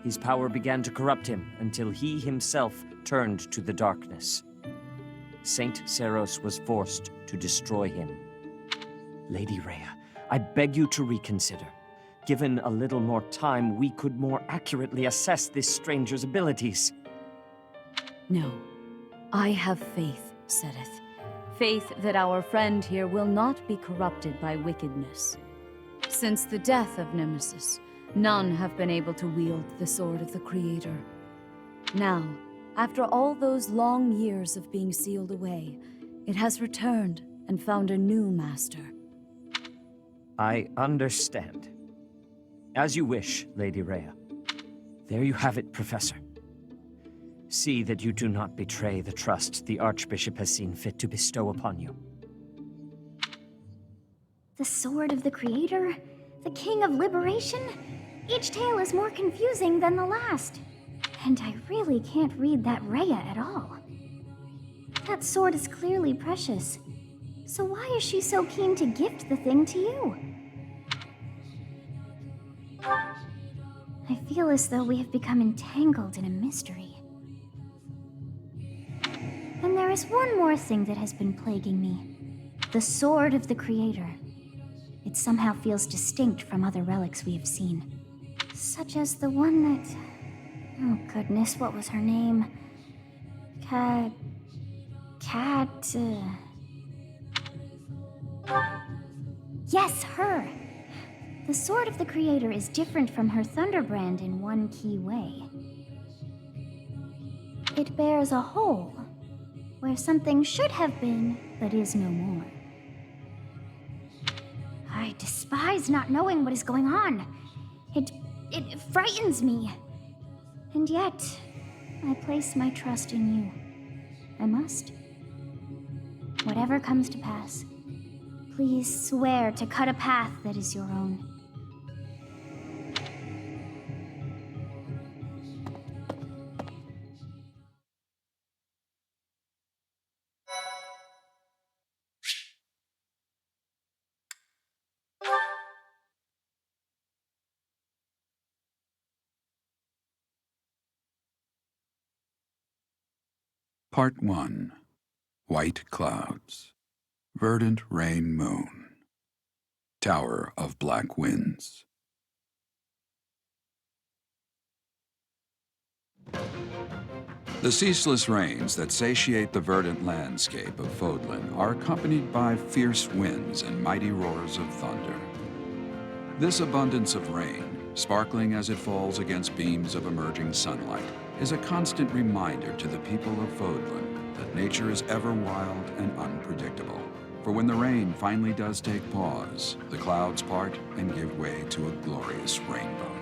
his power began to corrupt him until he himself turned to the darkness. Saint Seiros was forced to destroy him. Lady Rhea, I beg you to reconsider. Given a little more time, we could more accurately assess this stranger's abilities. No. I have faith, Sedith. Faith that our friend here will not be corrupted by wickedness. Since the death of Nemesis, none have been able to wield the Sword of the Creator. Now, after all those long years of being sealed away, it has returned and found a new master. I understand. As you wish, Lady Rhea. There you have it, Professor. See that you do not betray the trust the Archbishop has seen fit to bestow upon you. The Sword of the Creator? The King of Liberation? Each tale is more confusing than the last. And I really can't read that Rhea at all. That sword is clearly precious. So why is she so keen to gift the thing to you? I feel as though we have become entangled in a mystery. And there is one more thing that has been plaguing me. The Sword of the Creator. It somehow feels distinct from other relics we have seen. Such as the one that... Oh goodness, what was her name? Yes, her! The Sword of the Creator is different from her Thunderbrand in one key way. It bears a hole, where something should have been, but is no more. I despise not knowing what is going on. It frightens me. And yet, I place my trust in you. I must. Whatever comes to pass, please swear to cut a path that is your own. Part 1. White Clouds. Verdant Rain Moon. Tower of Black Winds. The ceaseless rains that satiate the verdant landscape of Fodlan are accompanied by fierce winds and mighty roars of thunder. This abundance of rain, sparkling as it falls against beams of emerging sunlight, is a constant reminder to the people of Fodlan that nature is ever wild and unpredictable. For when the rain finally does take pause, the clouds part and give way to a glorious rainbow.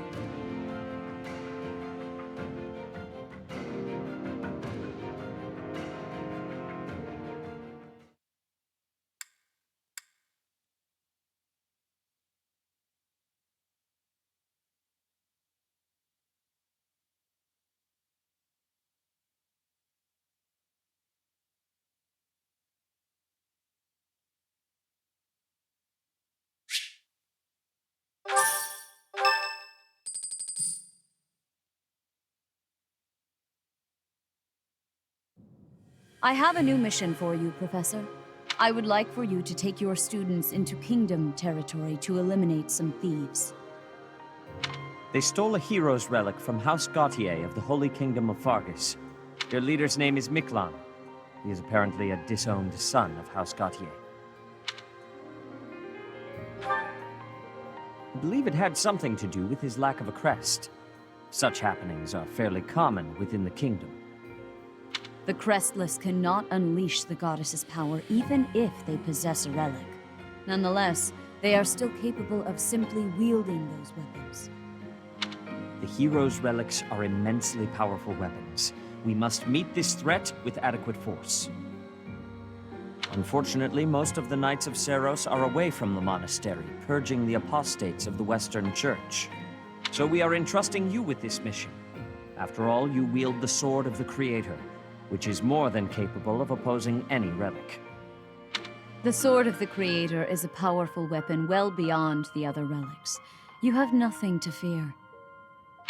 I have a new mission for you, Professor. I would like for you to take your students into Kingdom territory to eliminate some thieves. They stole a hero's relic from House Gautier of the Holy Kingdom of Fargus. Their leader's name is Miklan. He is apparently a disowned son of House Gautier. I believe it had something to do with his lack of a crest. Such happenings are fairly common within the kingdom. The Crestless cannot unleash the goddess's power even if they possess a relic. Nonetheless, they are still capable of simply wielding those weapons. The hero's relics are immensely powerful weapons. We must meet this threat with adequate force. Unfortunately, most of the Knights of Seiros are away from the monastery, purging the apostates of the Western Church. So we are entrusting you with this mission. After all, you wield the Sword of the Creator, which is more than capable of opposing any relic. The Sword of the Creator is a powerful weapon well beyond the other relics. You have nothing to fear.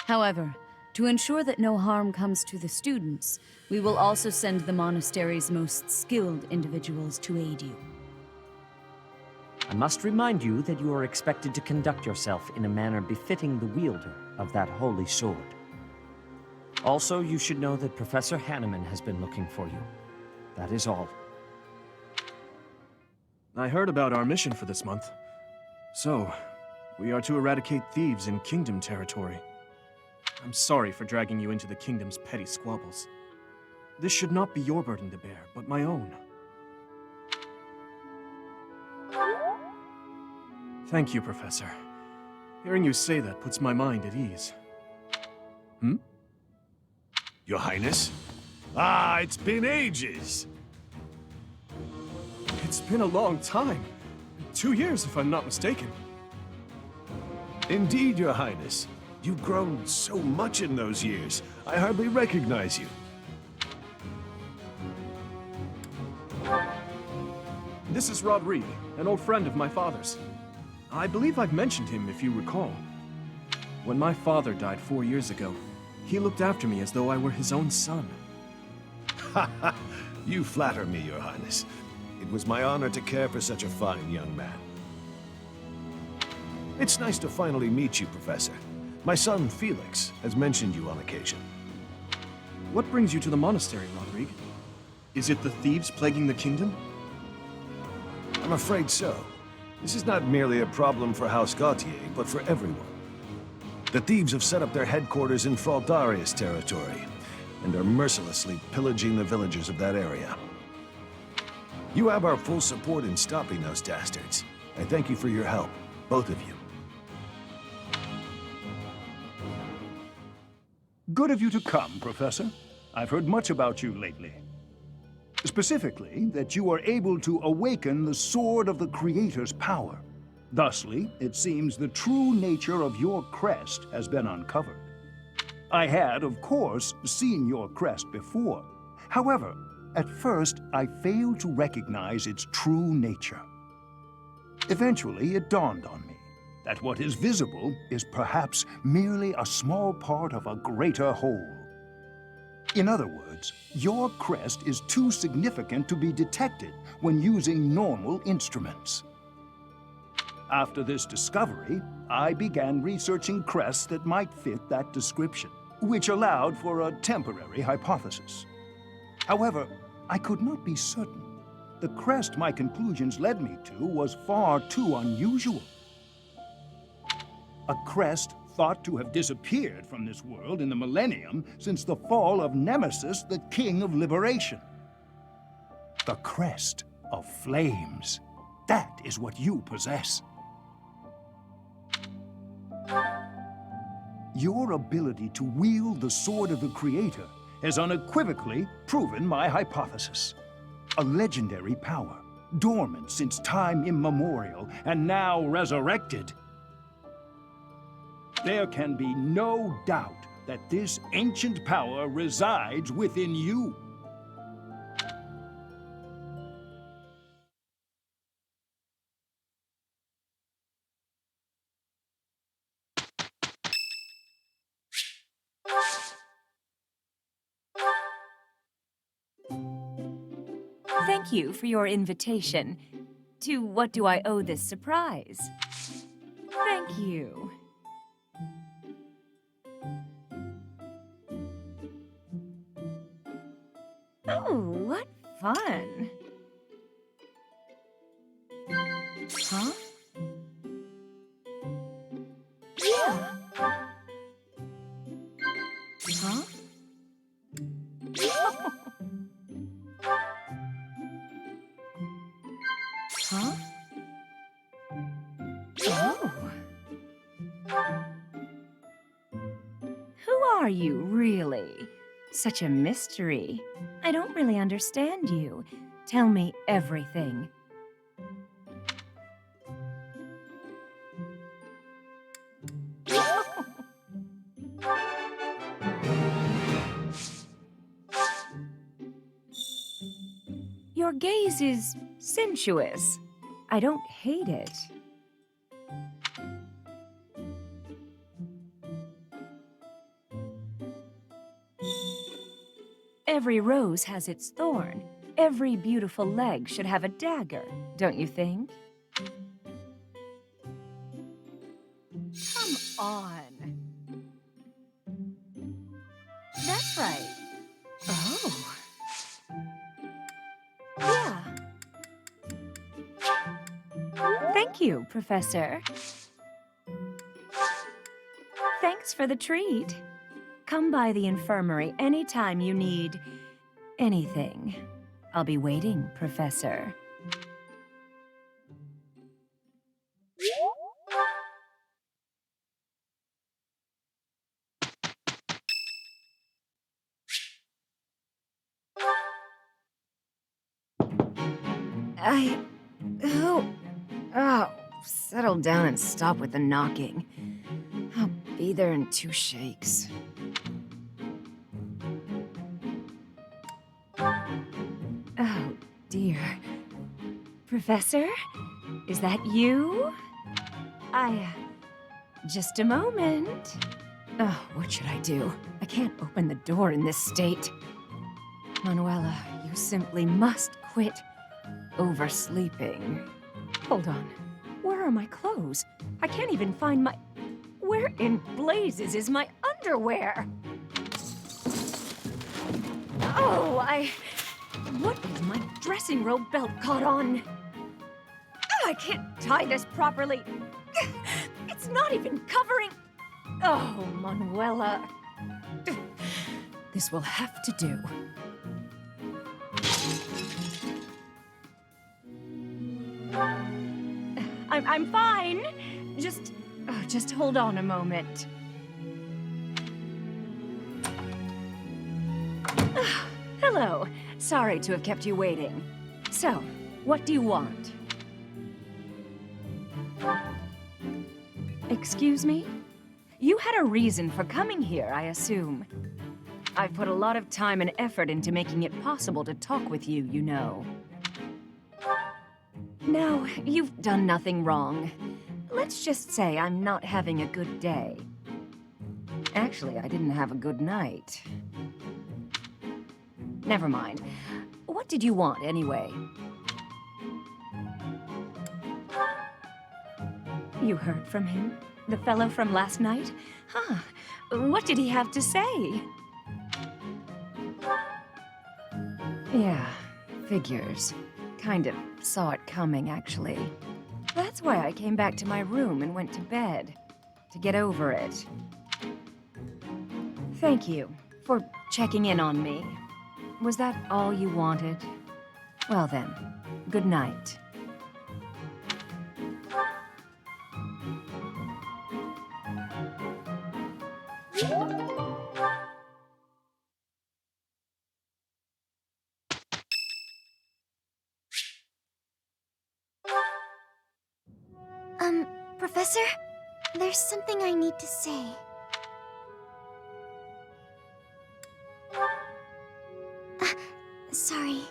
However, to ensure that no harm comes to the students, we will also send the monastery's most skilled individuals to aid you. I must remind you that you are expected to conduct yourself in a manner befitting the wielder of that holy sword. Also, you should know that Professor Hanneman has been looking for you. That is all. I heard about our mission for this month. So, we are to eradicate thieves in Kingdom territory. I'm sorry for dragging you into the Kingdom's petty squabbles. This should not be your burden to bear, but my own. Thank you, Professor. Hearing you say that puts my mind at ease. Your Highness? Ah, it's been ages. It's been a long time. 2 years, if I'm not mistaken. Indeed, Your Highness. You've grown so much in those years, I hardly recognize you. This is Rodrigue, an old friend of my father's. I believe I've mentioned him, if you recall. When my father died 4 years ago, he looked after me as though I were his own son. Ha ha! You flatter me, Your Highness. It was my honor to care for such a fine young man. It's nice to finally meet you, Professor. My son, Felix, has mentioned you on occasion. What brings you to the monastery, Rodrigue? Is it the thieves plaguing the kingdom? I'm afraid so. This is not merely a problem for House Gautier, but for everyone. The thieves have set up their headquarters in Fraldarius territory, and are mercilessly pillaging the villagers of that area. You have our full support in stopping those dastards. I thank you for your help, both of you. Good of you to come, Professor. I've heard much about you lately. Specifically, that you are able to awaken the sword of the Creator's power. Thusly, it seems the true nature of your crest has been uncovered. I had, of course, seen your crest before. However, at first, I failed to recognize its true nature. Eventually, it dawned on me that what is visible is perhaps merely a small part of a greater whole. In other words, your crest is too significant to be detected when using normal instruments. After this discovery, I began researching crests that might fit that description, which allowed for a temporary hypothesis. However, I could not be certain. The crest my conclusions led me to was far too unusual. A crest thought to have disappeared from this world in the millennium since the fall of Nemesis, the King of Liberation. The crest of flames. That is what you possess. Your ability to wield the sword of the Creator has unequivocally proven my hypothesis. A legendary power, dormant since time immemorial, and now resurrected. There can be no doubt that this ancient power resides within you. Thank you for your invitation. To what do I owe this surprise? Thank you. Oh, what fun! Huh? Yeah. Huh? Huh? Oh. Who are you, really? Such a mystery. I don't really understand you. Tell me everything. Your gaze is sensuous. I don't hate it. Every rose has its thorn. Every beautiful leg should have a dagger, don't you think? Come on. That's right. Oh. Yeah. Thank you, Professor. Thanks for the treat. Come by the infirmary anytime you need anything. I'll be waiting, Professor. Oh, settle down and stop with the knocking. I'll be there in 2 shakes. Oh, dear. Professor? Is that you? Just a moment. Oh, what should I do? I can't open the door in this state. Manuela, you simply must quit oversleeping. Hold on. Where are my clothes? I can't even find my... Where in blazes is my underwear? Oh, What is my dressing robe belt caught on? Oh, I can't tie this properly. It's not even covering... Oh, Manuela. This will have to do. I'm fine. Just hold on a moment. Hello. Sorry to have kept you waiting. So, what do you want? Excuse me? You had a reason for coming here, I assume. I've put a lot of time and effort into making it possible to talk with you, you know. No, you've done nothing wrong. Let's just say I'm not having a good day. Actually, I didn't have a good night. Never mind. What did you want, anyway? You heard from him? The fellow from last night? Huh. What did he have to say? Yeah, figures. Kind of saw it coming, actually. That's why I came back to my room and went to bed. To get over it. Thank you for checking in on me. Was that all you wanted? Well then, good night. Professor? There's something I need to say. Sorry.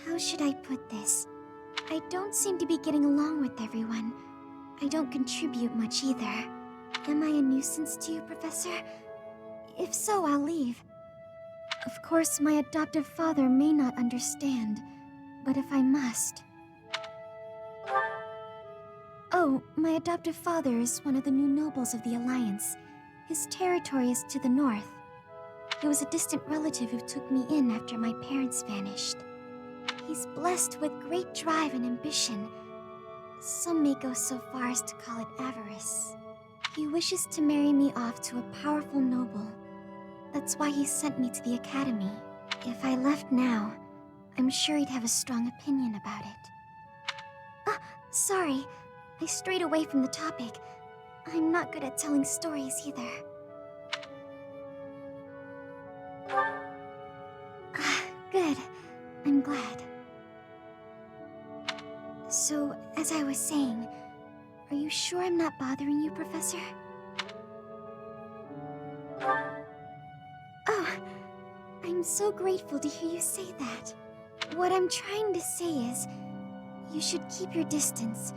How should I put this? I don't seem to be getting along with everyone. I don't contribute much either. Am I a nuisance to you, Professor? If so, I'll leave. Of course, my adoptive father may not understand, but if I must... Oh, my adoptive father is one of the new nobles of the Alliance. His territory is to the north. He was a distant relative who took me in after my parents vanished. He's blessed with great drive and ambition. Some may go so far as to call it avarice. He wishes to marry me off to a powerful noble. That's why he sent me to the academy. If I left now, I'm sure he'd have a strong opinion about it. Sorry. I strayed away from the topic. I'm not good at telling stories either. Good. I'm glad. So, as I was saying, are you sure I'm not bothering you, Professor? Oh, I'm so grateful to hear you say that. What I'm trying to say is, you should keep your distance.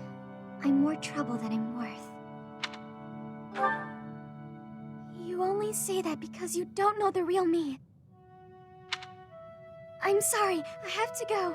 I'm more trouble than I'm worth. You only say that because you don't know the real me. I'm sorry, I have to go.